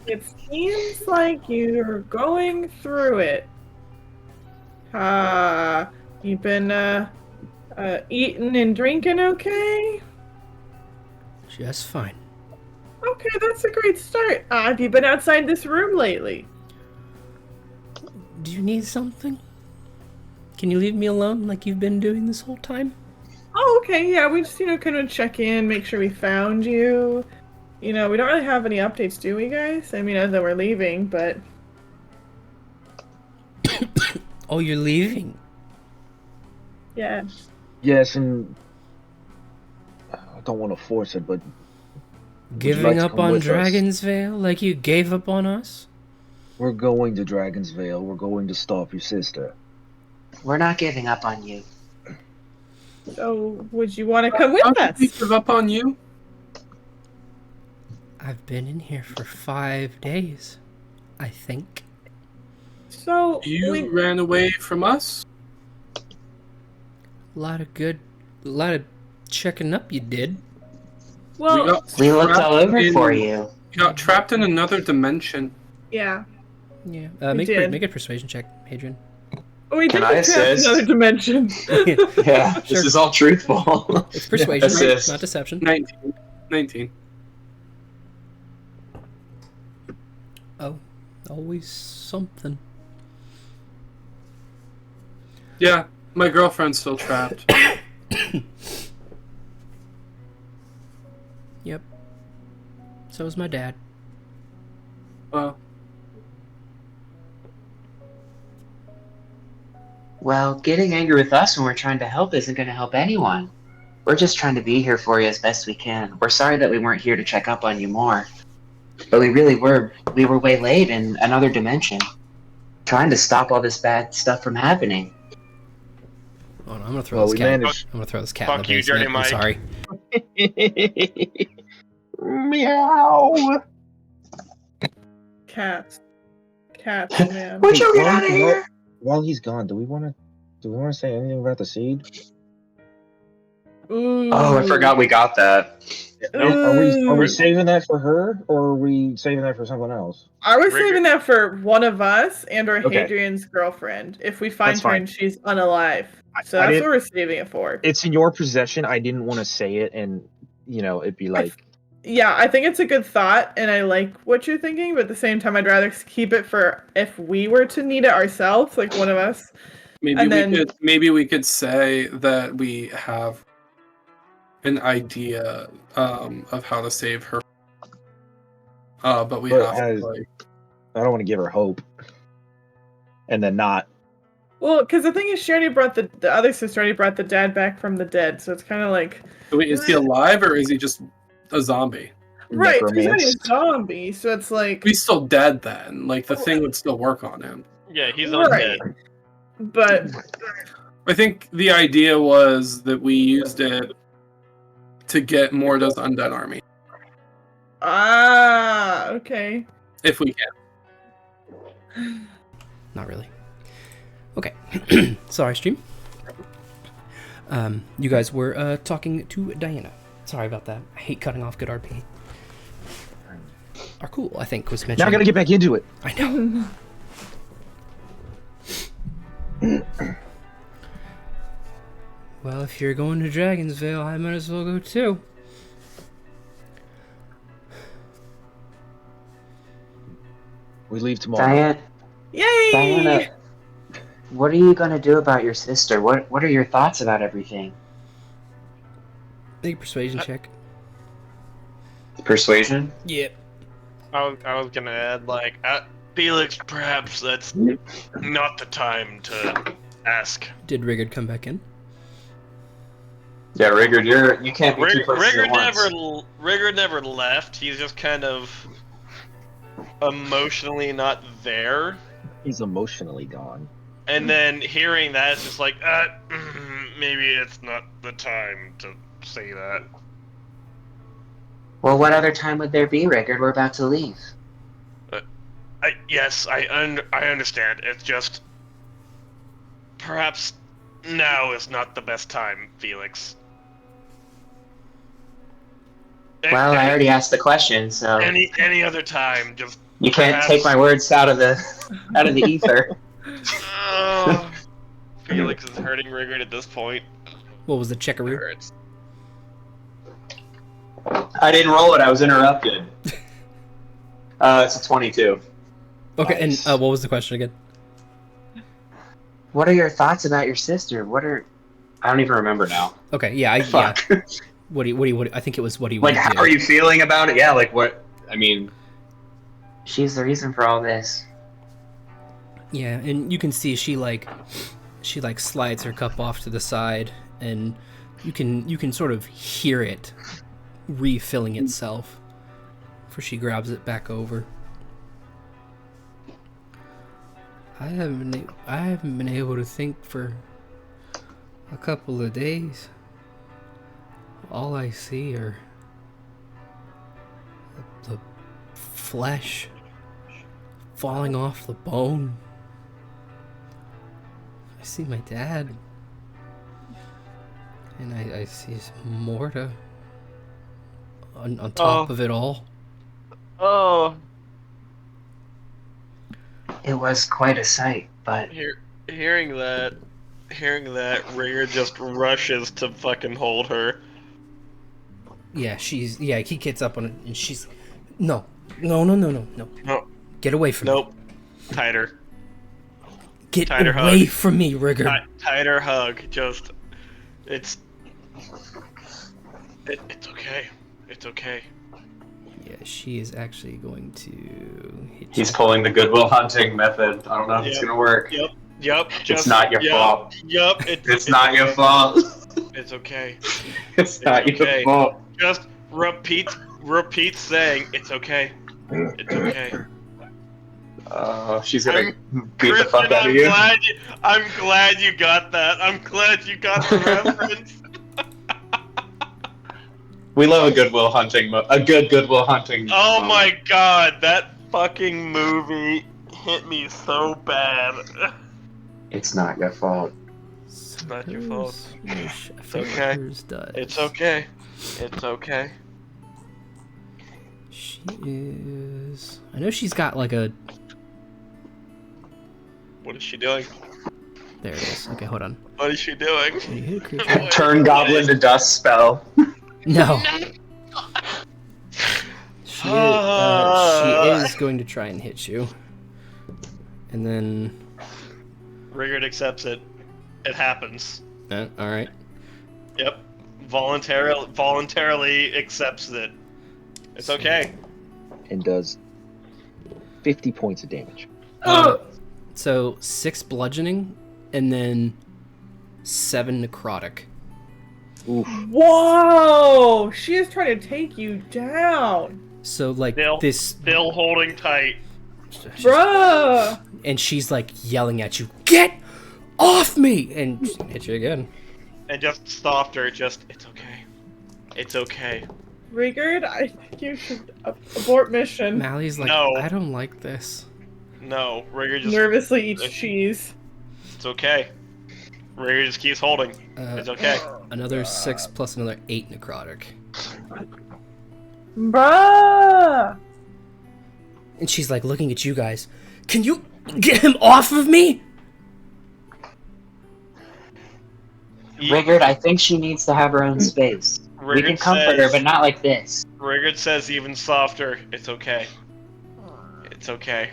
It seems like you're going through it. You been eating and drinking okay? Just fine. Okay, that's a great start. Have you been outside this room lately? Do you need something? Can you leave me alone like you've been doing this whole time? Oh, okay, yeah, we just, kind of check in, make sure we found you. We don't really have any updates, do we, guys? I mean, as though we're leaving, but... Oh, you're leaving? Yeah. Yes, and I don't want to force it, but Giving up on Dragon's Veil like you gave up on us? we're going to Dragon's Veil. We're going to stop your sister. We're not giving up on you. So, would you want to come with us? We give up on you? I've been in here for 5 days, I think. So You ran away from us? A lot of checking up you did. well, We looked all over in- for you. We got trapped in another dimension. yeah. Yeah. We Make did. a persuasion check, Hadrian. We Can did I get trapped in assist? another dimension. Yeah, Sure. this is all truthful. It's persuasion, Assist. not deception. 19. Oh, always something. Yeah, my girlfriend's still trapped. Yep. So is my dad. Well, Well, getting angry with us when we're trying to help isn't going to help anyone. We're just trying to be here for you as best we can. We're sorry that we weren't here to check up on you more. But we really were. We were waylaid in another dimension, trying to stop all this bad stuff from happening. Oh no, I'm gonna throw Well, this we cat. managed. I'm gonna throw this cat in Fuck the you, basement. Dirty I'm Mike. sorry. Meow. Cats, man. Would you get While- out of here? While he's gone, do we want to say anything about the seed? Ooh. Oh, I forgot we got that. Are we saving that for her, or are we saving that for someone else? I was Rigurd- saving that for one of us and or Okay. Hadrian's girlfriend if we find That's her fine. and she's unalive. So I that's didn't- what we're saving it for. It's in your possession. I didn't want to say it, and it'd be like, Yeah, I think it's a good thought, and I like what you're thinking, but at the same time, I'd rather keep it for if we were to need it ourselves, like one of us. maybe we could say that we have an idea of how to save her. But we But have to, like, I don't want to give her hope, and then not. Well, because the thing is, she already brought the other sister already brought the dad back from the dead, so it's kind of like wait, is he alive or is he just a zombie? right. So he's not even Necromanced. a zombie, so it's like He's still dead then. Like the thing would still work on him. Yeah, he's right. undead. But I think the idea was that we used it to get Morda's undead army, okay. if we can. Not really. Okay. Sorry, stream. You guys were talking to Diana. Sorry about that. I hate cutting off good RP. Arkul, I think, was mentioning. Now I gotta get back into it. I know. Well, if you're going to Dragonsville, I might as well go too. We leave tomorrow. Diana, Yay! Diana, what are you going to do about your sister? What are your thoughts about everything? Make a persuasion check. Persuasion? Yeah. I was gonna add, like, Felix, perhaps that's not the time to ask. Did Rigurd come back in? Yeah, Rigurd, you can't be two places at once. Rigurd never left. He's just kind of emotionally not there. He's emotionally gone. And then hearing that, it's just like, maybe it's not the time to say that. Well, what other time would there be, Rigurd? We're about to leave. Yes, I understand. It's just perhaps now is not the best time, Felix. Well, I already asked the question, so Any other time, just you can't perhaps- take my words out of the ether. Oh, Felix is hurting Rigurd at this point. What was the checkaroo? Hurts. I didn't roll it, I was interrupted. It's a 22. Okay, Nice. and what was the question again? What are your thoughts about your sister? I don't even remember now. Okay, yeah, yeah. Fuck. What I think it was what he Like, would how do. are you feeling about it? Yeah, like, what? I mean, She's the reason for all this. Yeah, and you can see she slides her cup off to the side, and you can sort of hear it refilling itself before she grabs it back over. I haven't been able to think for a couple of days. All I see are the flesh falling off the bone, I see my dad. And I see Morta on top of it all. Oh. It was quite a sight, but Hearing that, Rigurd just rushes to fucking hold her. Yeah, he gets up on it and she's... No. No. Get away from me. Nope. Tighter. Get Tighter away hug. from me, Rigurd. Tighter hug. Just... It's okay. It's okay. Yeah, she is actually going to hit He's you. pulling the Goodwill Hunting method. I don't know if it's gonna work. Yep. It's not your fault. Yep. It's not your fault. It's okay. It's not okay. your fault. Just repeat saying, it's okay. It's okay. She's gonna beat the Kristen, fuck out of you. I'm glad you got that. I'm glad you got the reference. We love a Goodwill Hunting. A good Goodwill Hunting. Oh moment. my god, that fucking movie hit me so bad. it's not your fault. It's not your fault. It's okay. It's okay. It's okay. She is... I know she's got like a... What is she doing? There it is. Okay, hold on. What is she doing? When you hit a creature... Turn goblin to dust spell. No! She is going to try and hit you. And then... Rigurd accepts it. It happens. Alright. Yep. Voluntarily accepts it. It's okay. And does 50 points of damage. So 6 bludgeoning, and then 7 necrotic. Oof. Whoa! She is trying to take you down. So like Still- Still holding tight. Bruh! And she's like yelling at you, "Get off me!" And hit you again. And just stopped her. Just, it's okay. It's okay. Rigurd, I think you should abort mission. Mally's like, No. I don't like this. No, Rigurd just. Nervously eats cheese. It's okay. Rigurd just keeps holding. It's okay. Another 6 plus another 8 necrotic. Bruh! And she's like looking at you guys. Can you get him off of me? Rigurd, I think she needs to have her own space. We can Rigurd comfort her, but not like this. Rigurd says even softer. It's okay. It's okay.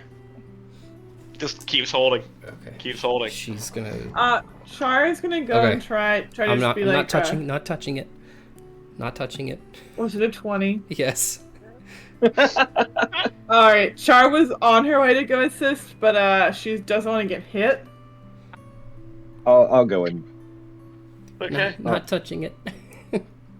Just keeps holding. Okay. Keeps holding. She's gonna. Char is gonna go Okay. and try to I'm just not. be I'm like. not touching. Not touching it. Not touching it. Was it a 20? Yes. Alright, Char was on her way to go assist, but she doesn't want to get hit. I'll go in. Okay. Not touching it.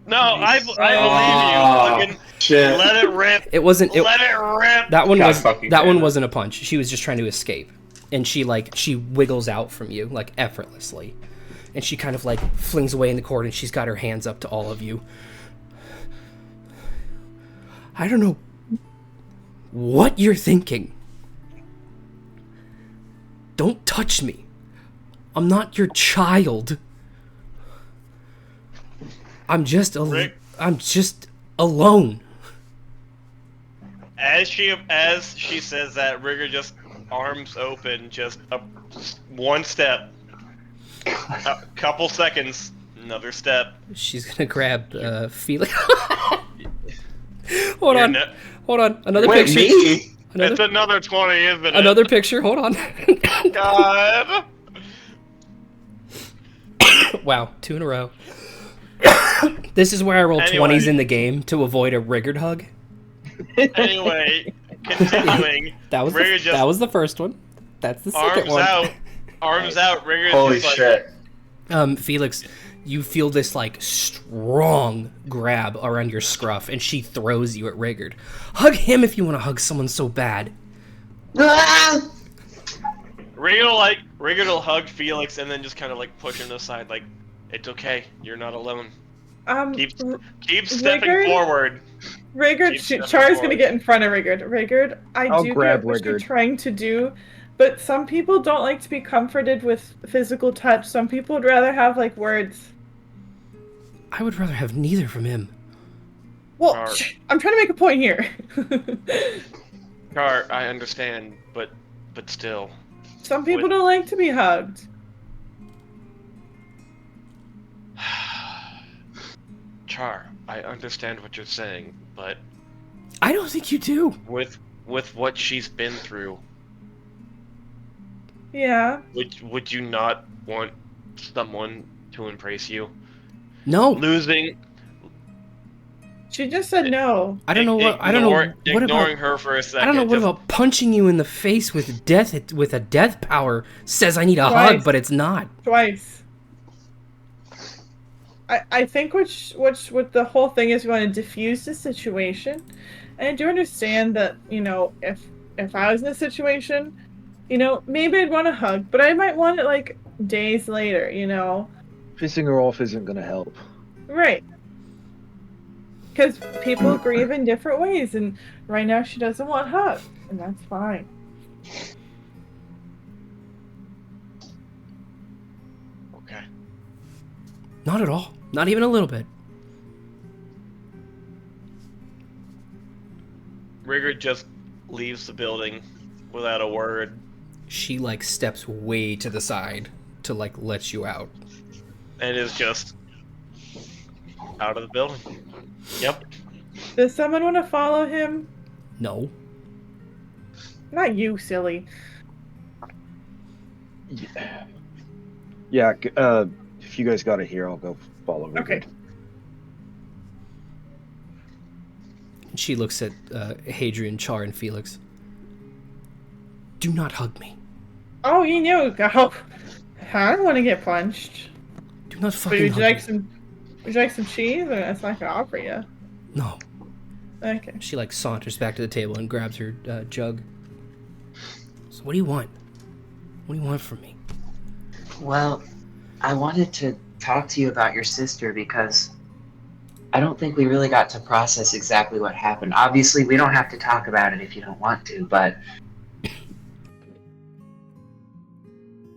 No, I believe you. Fucking Shit. let it rip. It wasn't. It, Let it rip. that one God was. fucking That damn one it. wasn't a punch. She was just trying to escape, and she wiggles out from you like effortlessly, and she kind of like flings away in the cord, and she's got her hands up to all of you. I don't know what you're thinking. Don't touch me. I'm not your child. I'm just Rick? I'm just alone. As she says that, Rigurd just arms open, just one step, a couple seconds, another step. She's gonna grab Felix. Hold on. You're Hold on. Another Wait, picture. me? Another, It's another 20, isn't it? another picture. Hold on. God. Wow, 2 in a row. This is where I roll Anyway. 20s in the game to avoid a Rigurd hug. Anyway, continuing. That was Rigurd just that was the first one. That's the second arms one. out. Arms out. Rigurd Holy just shit. Felix, you feel this like strong grab around your scruff, and she throws you at Rigurd. Hug him if you want to hug someone so bad. Rigurd will hug Felix and then just kind of like push him to the side, like, it's okay, you're not alone. Keep stepping Rigurd? forward. Rigurd, Keep stepping Char's forward. gonna get in front of Rigurd. Rigurd, I I'll do grab get what you're Rigurd. trying to do, But some people don't like to be comforted with physical touch. Some people would rather have, like, words. I would rather have neither from him. Well, Char. I'm trying to make a point here. Char, I understand, but still. Some people don't like to be hugged. Char, I understand what you're saying, but I don't think you do. with what she's been through, Yeah. would you not want someone to embrace you? No. Losing. She just said no. I don't know what. I don't know. What Ignoring about? her for a second. I don't know what just- about punching you in the face with death with a death power says I need a Twice. hug, but it's not. Twice. I think which what the whole thing is, we want to diffuse the situation. And I do understand that, you know, if I was in a situation, you know, maybe I'd want a hug, but I might want it like days later, you know. Pissing her off isn't gonna help. Right. Because people grieve in different ways, and right now she doesn't want hugs, and that's fine. Okay. Not at all. Not even a little bit. Rigurd just leaves the building without a word. She like steps way to the side to like let you out. And is just out of the building. Yep. Does someone want to follow him? No. Not you, silly. Yeah. If you guys got it here, I'll go follow. Okay. She looks at Hadrian, Char, and Felix. Do not hug me. Oh, you knew. Oh, I don't want to get punched. Do not But fucking would you hug like me. would you like some cheese? Or that's not gonna offer you. No. Okay. She like saunters back to the table and grabs her jug. So what do you want? What do you want from me? Well, I wanted to talk to you about your sister because I don't think we really got to process exactly what happened. Obviously, we don't have to talk about it if you don't want to, but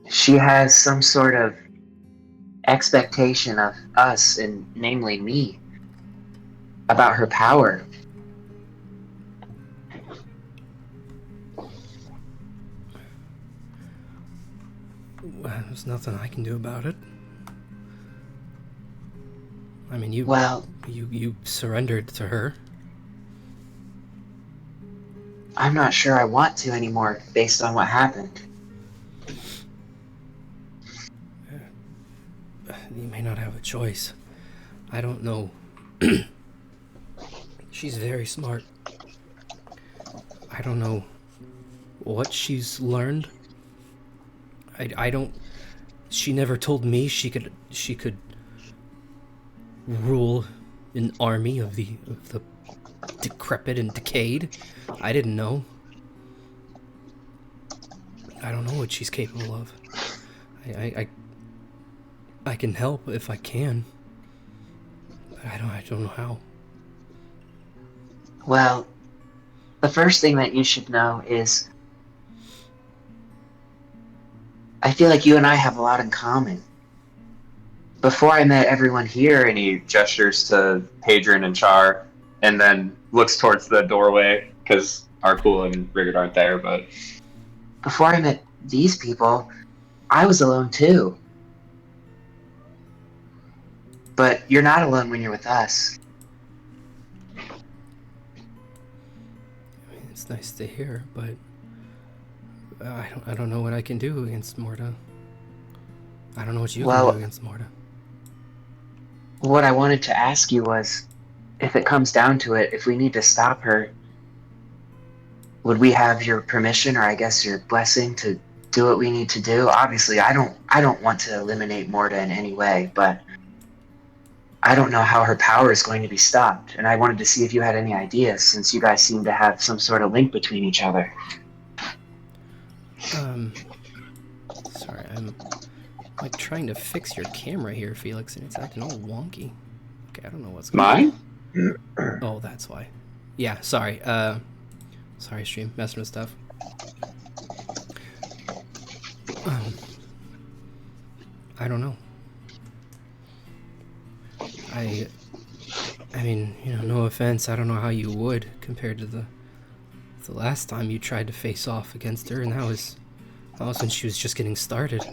she has some sort of expectation of us, and namely me, about her power. Well, there's nothing I can do about it. I mean, you surrendered to her. I'm not sure I want to anymore based on what happened. You may not have a choice. I don't know. She's very smart. I don't know what she's learned. I don't. She never told me she could rule an army of the decrepit and decayed. I didn't know. I don't know what she's capable of. I can help if I can. But I don't know how. Well, the first thing that you should know is I feel like you and I have a lot in common. Before I met everyone here, And he gestures to Hadrian and Char, and then looks towards the doorway because Arkul and Rigurd aren't there. But before I met these people, I was alone too. But you're not alone when you're with us. I mean, it's nice to hear, but I don't know what I can do against Morta. I don't know what you can do against Morta. What I wanted to ask you was, if it comes down to it, if we need to stop her, would we have your permission, or I guess your blessing, to do what we need to do? Obviously, I don't want to eliminate Morta in any way, but I don't know how her power is going to be stopped, and I wanted to see if you had any ideas, since you guys seem to have some sort of link between each other. Sorry, I'm like trying to fix your camera here, Felix, and it's acting all wonky. Okay, I don't know what's going on. mine? Oh, that's why. Yeah, sorry. Sorry, stream, messing with stuff. I don't know. I mean, no offense, I don't know how you would compared to the last time you tried to face off against her, and that was when she was just getting started.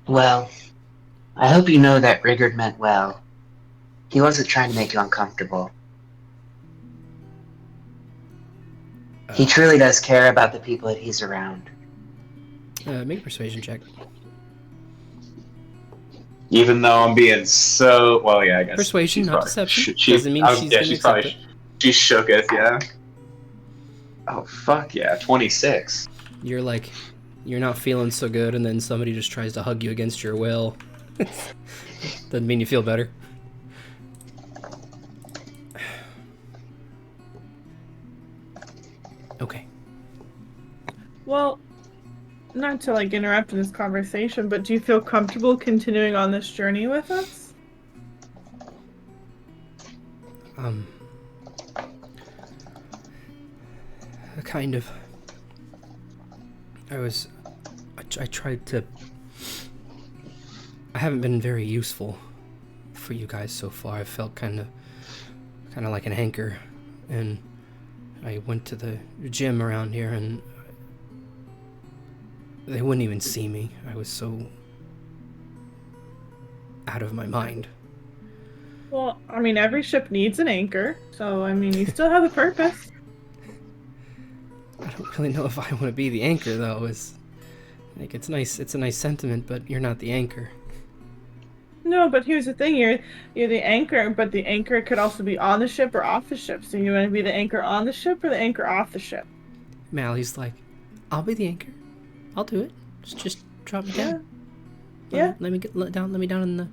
Well, I hope you know that Rigurd meant well. He wasn't trying to make you uncomfortable. He truly does care about the people that he's around. Make a persuasion check. Even though I'm being so well, yeah, I guess Persuasion, she's not probably- deception. Doesn't mean she's gonna she's accept probably she's shooketh, yeah. Oh fuck yeah, 26. You're not feeling so good, and then somebody just tries to hug you against your will. Doesn't mean you feel better. Okay. Well, not to interrupt in this conversation, but do you feel comfortable continuing on this journey with us? Kind of. I tried to... I haven't been very useful for you guys so far. I felt kind of like an anchor, and I went to the gym around here, and they wouldn't even see me. I was so out of my mind. Well, I mean, every ship needs an anchor, so I mean, you still have a purpose. I don't really know if I want to be the anchor, though. It's nice. It's a nice sentiment, but you're not the anchor. No, but here's the thing: you're the anchor, but the anchor could also be on the ship or off the ship. So you want to be the anchor on the ship or the anchor off the ship? Mally's like, I'll be the anchor. I'll do it. Just drop me down. Yeah. Let me down in the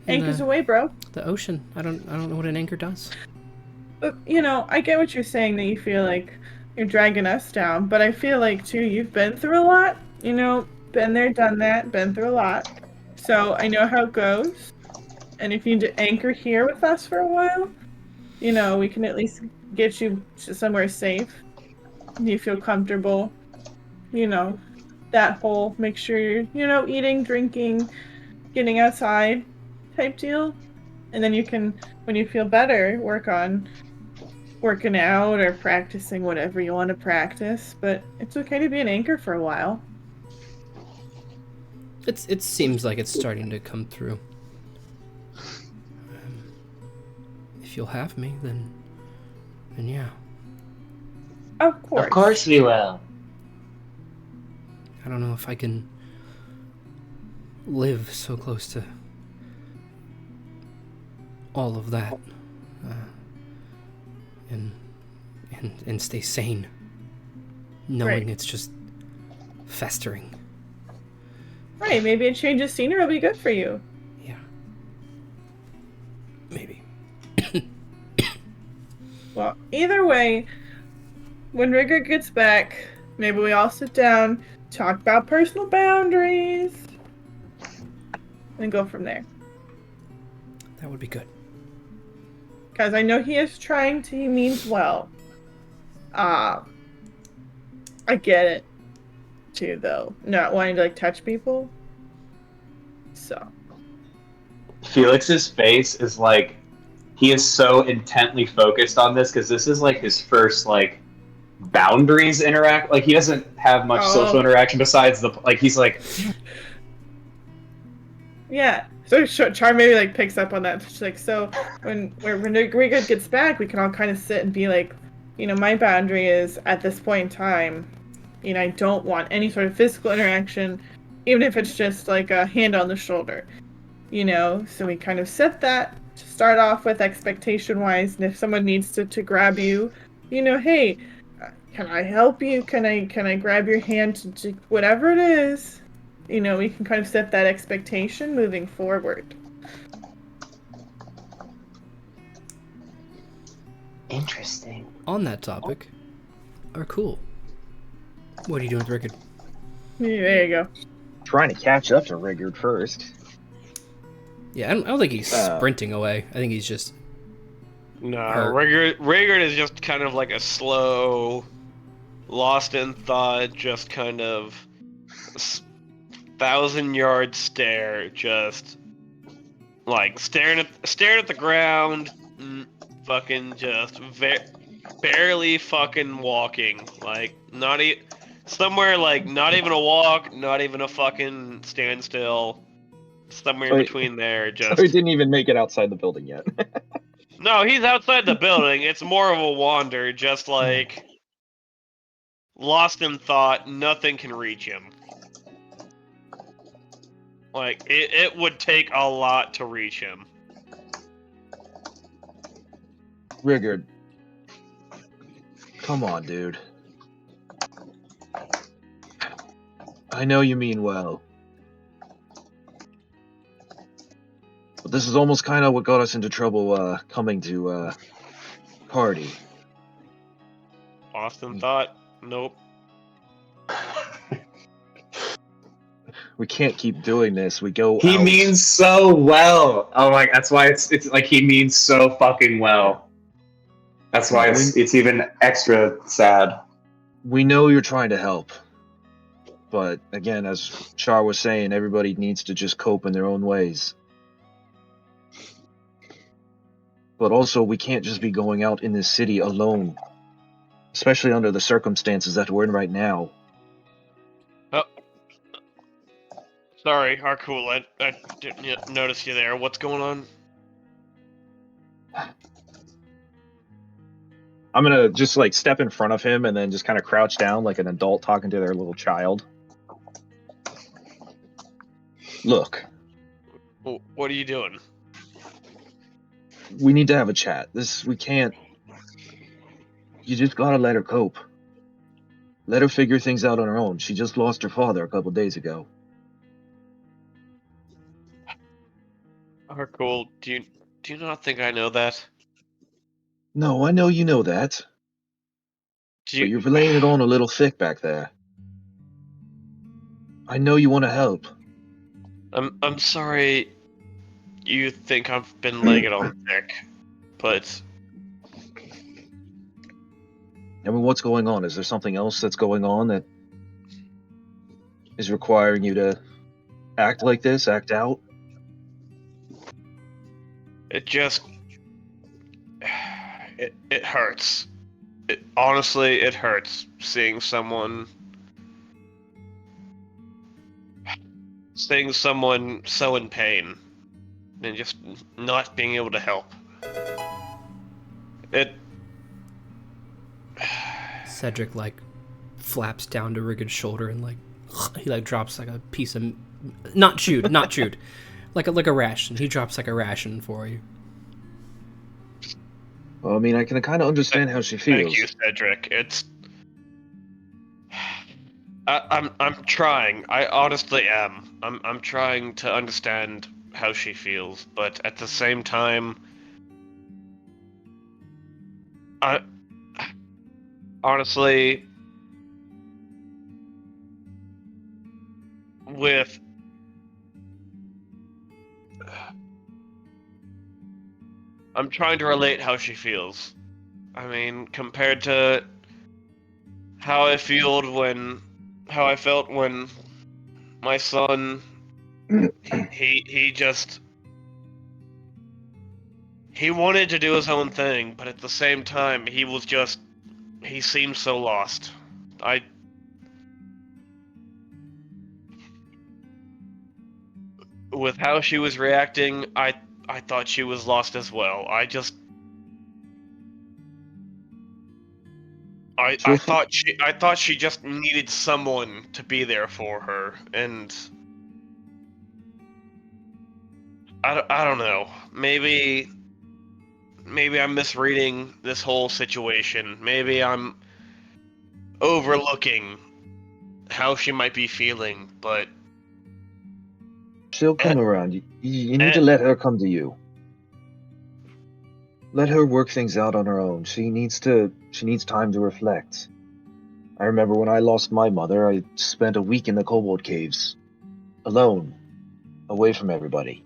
Anchor's away, bro. the ocean. I don't know what an anchor does. But I get what you're saying, that you feel like you're dragging us down, but I feel like too you've been through a lot. Been there, done that, been through a lot. So I know how it goes. And if you need to anchor here with us for a while, we can at least get you to somewhere safe. You feel comfortable. That whole make sure you're, eating, drinking, getting outside type deal. And then you can, when you feel better, work on working out or practicing whatever you want to practice. But it's okay to be an anchor for a while. It seems like it's starting to come through. If you'll have me, then yeah. Of course. Of course we will. I don't know if I can live so close to all of that, and stay sane, knowing Right. it's just festering. Right, maybe a change of scenery will be good for you. Yeah. Maybe. Well, either way, when Rigurd gets back, maybe we all sit down, talk about personal boundaries, and go from there. That would be good. Because I know he is trying to, he means well. I get it, too, though. Not wanting to, touch people. So. Felix's face is he is so intently focused on this because this is his first boundaries interact. He doesn't have much social interaction besides he's Yeah. So Char maybe picks up on that. She's so when Rigurd gets back, we can all kind of sit and be my boundary is at this point in time, I don't want any sort of physical interaction, even if it's just a hand on the shoulder, So we kind of set that to start off with expectation-wise, and if someone needs to grab you, hey, can I help you? Can I grab your hand to whatever it is? We can kind of set that expectation moving forward. Interesting. On that topic, Arkul, what are you doing with Rigurd? Yeah, there you go. Trying to catch up to Rigurd first. Yeah, I don't think he's sprinting away. I think he's just... No, Rigurd is just kind of a slow lost in thought, just kind of 1,000-yard stare, just like staring at the ground, fucking just barely fucking walking, like somewhere like not even a walk, not even a fucking standstill, somewhere in between there. Just So he didn't even make it outside the building yet. no, he's outside the building. It's more of a wander, just like lost in thought. Nothing can reach him. Like it would take a lot to reach him. Rigurd, come on, dude. I know you mean well. But this is almost kind of what got us into trouble coming to party. Lost in thought. Nope. We can't keep doing this. We go He out. means so well. Oh my, that's why it's like he means so fucking well. That's why it's even extra sad. We know you're trying to help. But again, as Char was saying, everybody needs to just cope in their own ways. But also, we can't just be going out in this city alone. Especially under the circumstances that we're in right now. Oh. Sorry, Arkul, I didn't notice you there. What's going on? I'm gonna just like step in front of him and then just kind of crouch down like an adult talking to their little child. Look. What are you doing? We need to have a chat. We can't... You just gotta let her cope. Let her figure things out on her own. She just lost her father a couple days ago. Arkul, do you not think I know that? No, I know you know that. But you're laying it on a little thick back there. I know you want to help. I'm sorry you think I've been laying it on thick, but... I mean, what's going on? Is there something else that's going on that is requiring you to act like this, act out? It just... It hurts. Honestly, it hurts seeing someone so in pain and just not being able to help. Cedric like flaps down to Rigurd's shoulder and like he like drops like a piece of not chewed, like a ration. He drops like a ration for you. Well, I mean, I can kind of understand how she feels. Thank you, Cedric. I'm trying. I honestly am. I'm trying to understand how she feels, but at the same time, honestly, I'm trying to relate how she feels. I mean, compared to how I felt when my son, he wanted to do his own thing, but at the same time, he seemed so lost. With how she was reacting, I thought she was lost as well. I thought she just needed someone to be there for her, and I don't know. Maybe I'm misreading this whole situation. Maybe I'm overlooking how she might be feeling, but she'll come around. You need to let her come to you. Let her work things out on her own. She needs time to reflect. I remember when I lost my mother, I spent a week in the Kobold Caves. Alone. Away from everybody.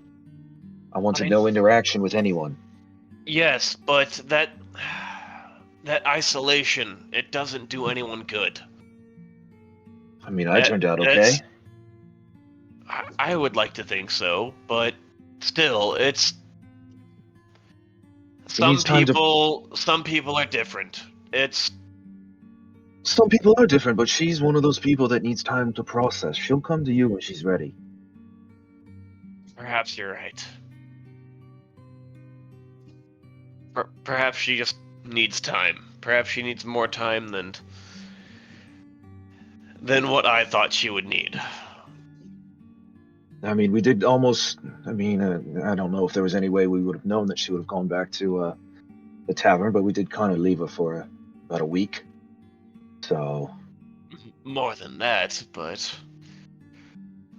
I wanted no interaction with anyone. Yes, but that isolation, it doesn't do anyone good. I mean, I turned out okay. It's- I would like to think so, but still, it's some needs time to- people are different. Some people are different, but she's one of those people that needs time to process. She'll come to you when she's ready. Perhaps you're right. Perhaps she just needs time. Perhaps she needs more time than what I thought she would need. I mean, we did almost... I mean, I don't know if there was any way we would have known that she would have gone back to the tavern, but we did kind of leave her for about a week. So... More than that, but...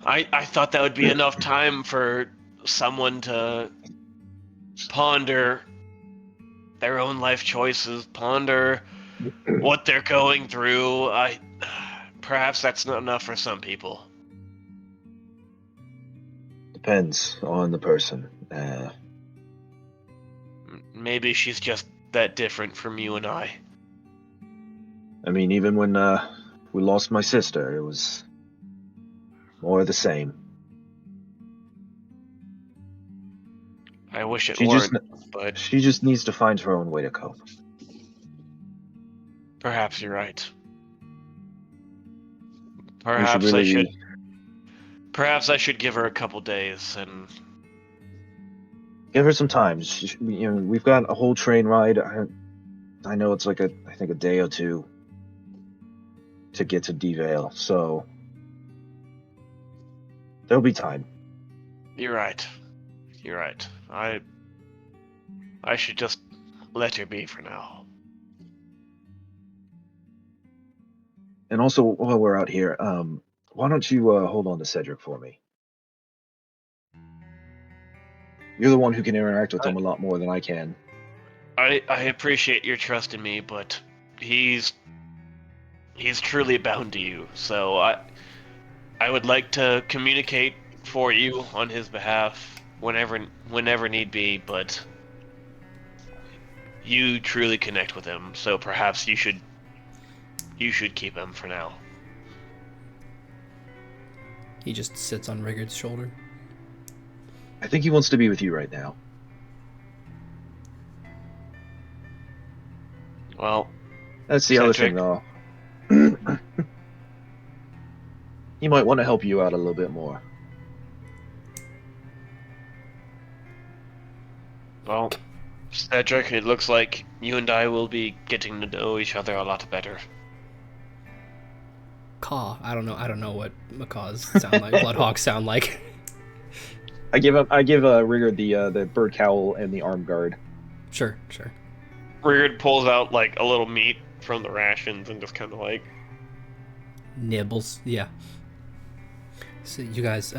I thought that would be enough time for someone to ponder their own life choices, ponder what they're going through. Perhaps that's not enough for some people. Depends on the person. Maybe she's just that different from you and I. I mean, even when we lost my sister, it was more of the same. I wish it She weren't, just- but She just needs to find her own way to cope. perhaps you're right. We should really... Perhaps I should give her a couple days and... Give her some time. You know, we've got a whole train ride. I know it's like I think a day or two to get to D-Vale, so there'll be time. You're right. You're right. I should just let her be for now. And also, while we're out here, why don't you hold on to Cedric for me? You're the one who can interact with him a lot more than I can. I appreciate your trust in me, but he's truly bound to you. So I would like to communicate for you on his behalf whenever need be, but you truly connect with him, so perhaps you should keep him for now. He just sits on Rigurd's shoulder. I think he wants to be with you right now. Well, That's the other thing, though. He might want to help you out a little bit more. Well, Cedric, it looks like you and I will be getting to know each other a lot better. Caw. I don't know what macaws sound like. Bloodhawks sound like. I give Rigurd the bird cowl and the arm guard. Sure. Rigurd pulls out like a little meat from the rations and just kind of like Nibbles. Yeah. So you guys,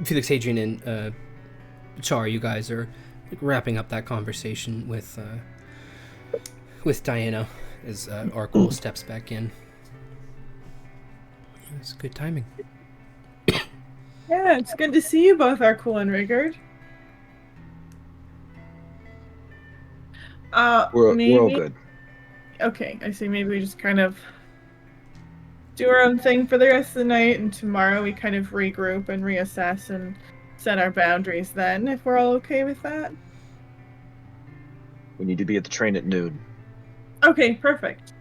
Felix, Hadrian, and Char, you guys are wrapping up that conversation with Diana as Arkul steps back in. It's good timing. Yeah, it's good to see you both, Arkul and Rigurd. We're all good. Okay, I see. Maybe we just kind of do our own thing for the rest of the night, and tomorrow we kind of regroup and reassess and set our boundaries then, if we're all okay with that. We need to be at the train at noon. Okay, perfect.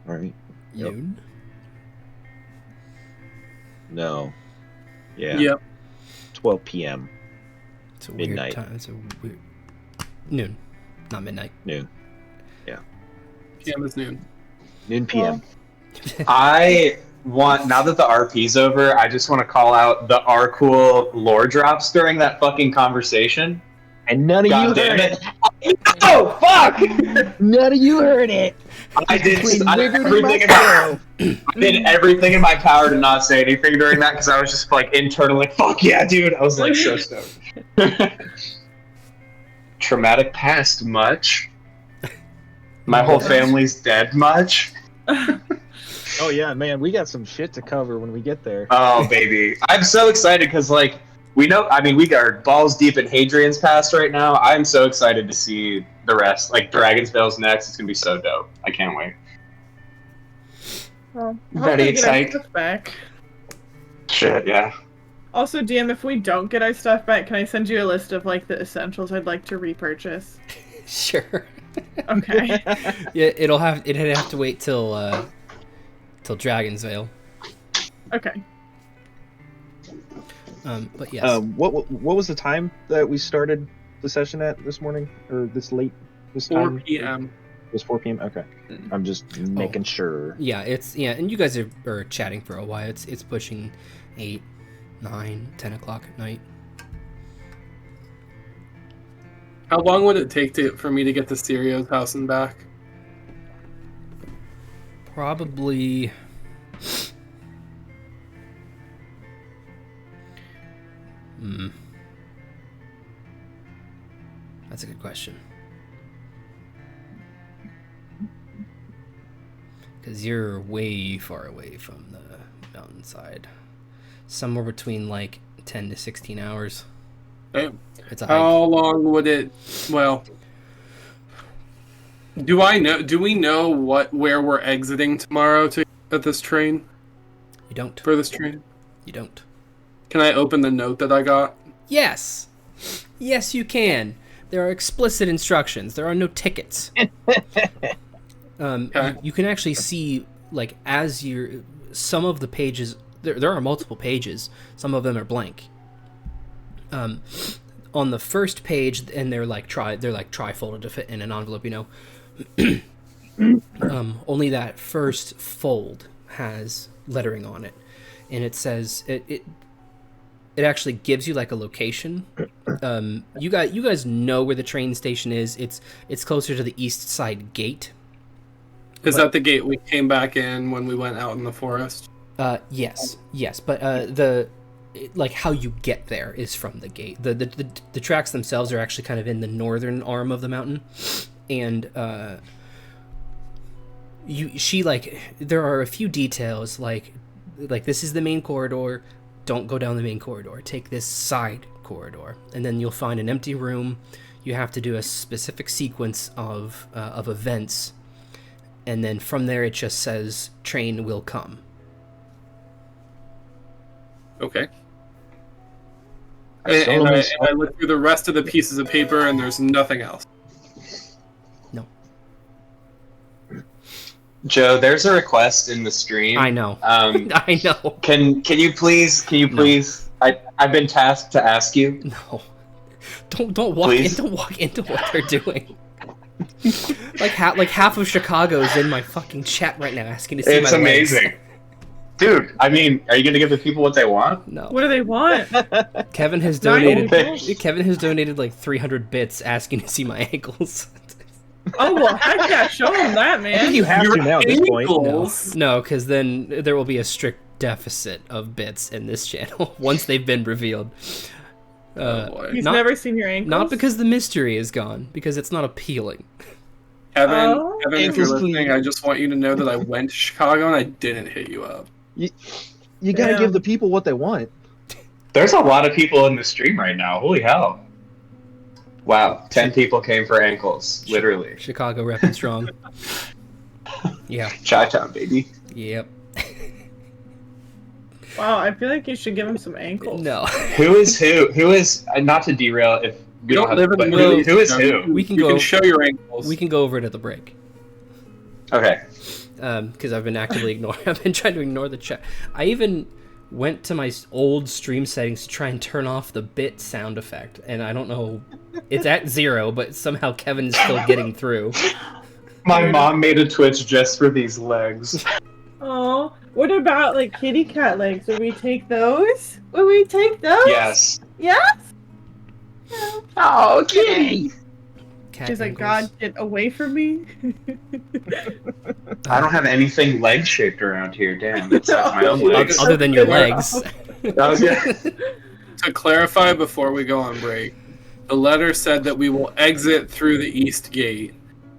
All right. Yep. Noon? No. Yeah. Yep. 12 p.m. It's a Midnight. weird time. It's a weird... Noon. Not midnight. Noon. Yeah. PM is noon. Noon p.m. I want, now that the RP's over, I just want to call out the Arkul lore drops during that fucking conversation. And none of God you damn heard it. Oh, fuck! None of you heard it. I did Between I Rigurd and everything in myself. I did everything in my power to not say anything during that because I was just like internally, fuck yeah, dude. I was like so stoked. Traumatic past much. My whole family's dead much. Oh yeah, man, we got some shit to cover when we get there. Oh baby, I'm so excited because like we know. I mean, we are balls deep in Hadrian's Pass right now. I'm so excited to see the rest. Like Dragon's Veil's next. It's gonna be so dope. I can't wait. Well, Very excited. Back. Shit, yeah. Also, DM, if we don't get our stuff back, can I send you a list of like the essentials I'd like to repurchase? Sure. Okay. Yeah, it'd have to wait till Dragon's Veil. Okay. But yes. What was the time that we started the session at this morning, or this time? 4 p.m. It was 4 p.m. Okay, I'm just making sure. Yeah, and you guys are chatting for a while. It's pushing 8, 9, 10 o'clock at night. How long would it take for me to get to Sirio's house and back? Probably. That's a good question. Because you're way far away from the mountainside. Somewhere between like 10 to 16 hours. Damn. It's a hike. How long would it? Well, do we know where we're exiting tomorrow at this train? You don't. For this train? You don't. Can I open the note that I got? Yes. Yes, you can. There are explicit instructions. There are no tickets. Okay. You can actually see, like, as some of the pages, there are multiple pages. Some of them are blank. On the first page, and they're like tri-folded to fit in an envelope, you know. Only that first fold has lettering on it, and it says it actually gives you like a location. You guys know where the train station is. It's closer to the east side gate. Is that the gate we came back in when we went out in the forest? Yes, but like how you get there is from the gate. The tracks themselves are actually kind of in the northern arm of the mountain, and there are a few details like this is the main corridor. Don't go down the main corridor. Take this side corridor, and then you'll find an empty room. You have to do a specific sequence of events, and then from there it just says train will come. Okay. And I look through the rest of the pieces of paper, and there's nothing else. No. Joe, there's a request in the stream. I know. I know. Can you please? I've been tasked to ask you. No. Don't walk into what they're doing. like half of Chicago is in my fucking chat right now asking to see It's my amazing. legs. Dude, I mean, are you gonna give the people what they want? No. What do they want? Kevin has donated like 300 bits asking to see my ankles. Oh well, heck yeah, show them that, I man. think you have to now at this point. No, because then there will be a strict deficit of bits in this channel once they've been revealed. He's never seen your ankles? Not because the mystery is gone, because it's not appealing. Kevin, if you're listening, I just want you to know that I went to Chicago and I didn't hit you up. You gotta give the people what they want. There's a lot of people in the stream right now. Holy hell. Wow, 10 people came for ankles, literally. Chicago repping strong. Yeah. Chi-town, baby. Yep. Wow, I feel like you should give him some ankles. No. Who is who? Who is, not to derail if we don't have live in but the who middle. is who? We can You can show your ankles. We can go over it at the break. Okay. Because I've been actively ignoring. I've been trying to ignore the chat. I even went to my old stream settings to try and turn off the bit sound effect, and I don't know. It's at 0, but somehow Kevin's still getting through. My mom made a Twitch just for these legs. Oh, what about like kitty cat legs? Would we take those? Would we take those? Yes. Yes? Oh, kitty! She's like, God, get away from me. I don't have anything leg-shaped around here, damn. It's my own legs. Other than your legs. To clarify before we go on break, the letter said that we will exit through the east gate,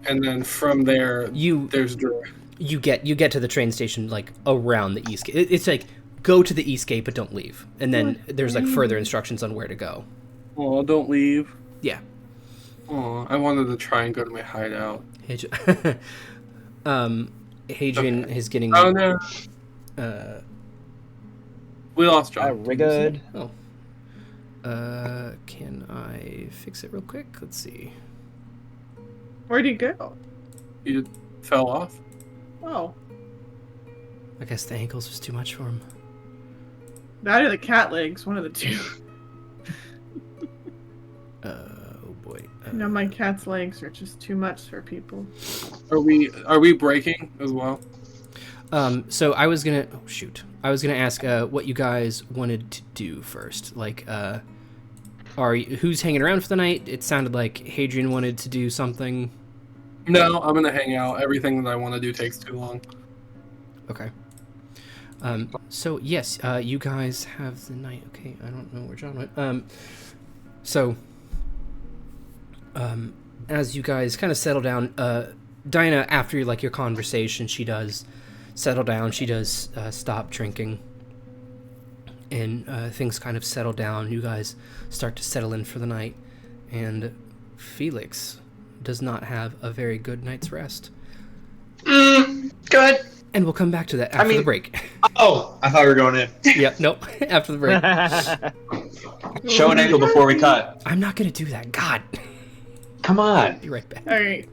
and then from there, there's door. You get to the train station like around the east gate. It's like go to the east gate, but don't leave. And then there's like further instructions on where to go. Oh, don't leave. Yeah. Oh, I wanted to try and go to my hideout. Hadrian is getting. Oh no. We lost John. Rigurd. Oh. Can I fix it real quick? Let's see. Where'd he go? You fell off. Oh, I guess the ankles was too much for him. that or the cat legs, one of the two. Oh boy. You know, my cat's legs are just too much for people. Are we breaking as well? So I was gonna I was gonna ask what you guys wanted to do first. Like, who's hanging around for the night? It sounded like Hadrian wanted to do something. No, I'm gonna hang out. Everything that I want to do takes too long. Okay. So yes, you guys have the night. Okay, I don't know where John went. As you guys kind of settle down, Dinah, after like your conversation, she does settle down. She does stop drinking, and things kind of settle down. You guys start to settle in for the night, and Felix does not have a very good night's rest. Good. And we'll come back to that after the break. Oh, I thought we were going in. Yep, nope. After the break. Show an angle before we cut. I'm not gonna do that. God. Come on. Be right back. All right.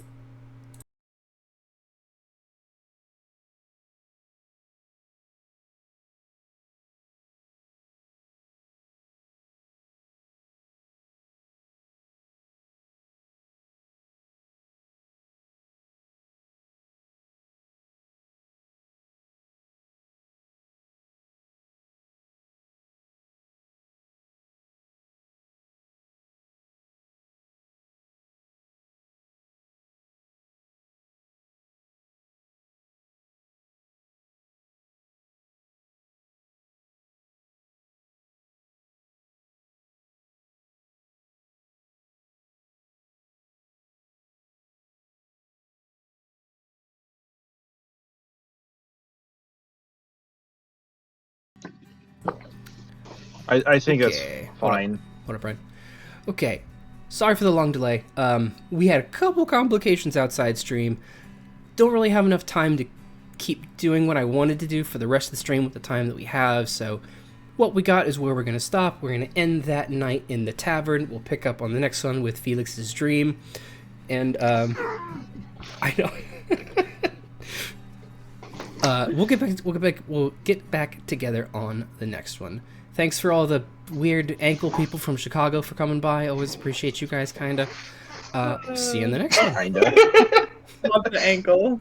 I think Okay. it's fine. What up, Brian? Okay. Sorry for the long delay. We had a couple complications outside stream. Don't really have enough time to keep doing what I wanted to do for the rest of the stream with the time that we have, so what we got is where we're going to stop. We're going to end that night in the tavern. We'll pick up on the next one with Felix's dream. And, I know. We'll get back together on the next one. Thanks for all the weird ankle people from Chicago for coming by. Always appreciate you guys, kinda. See you in the next one. Kinda. Love the ankle.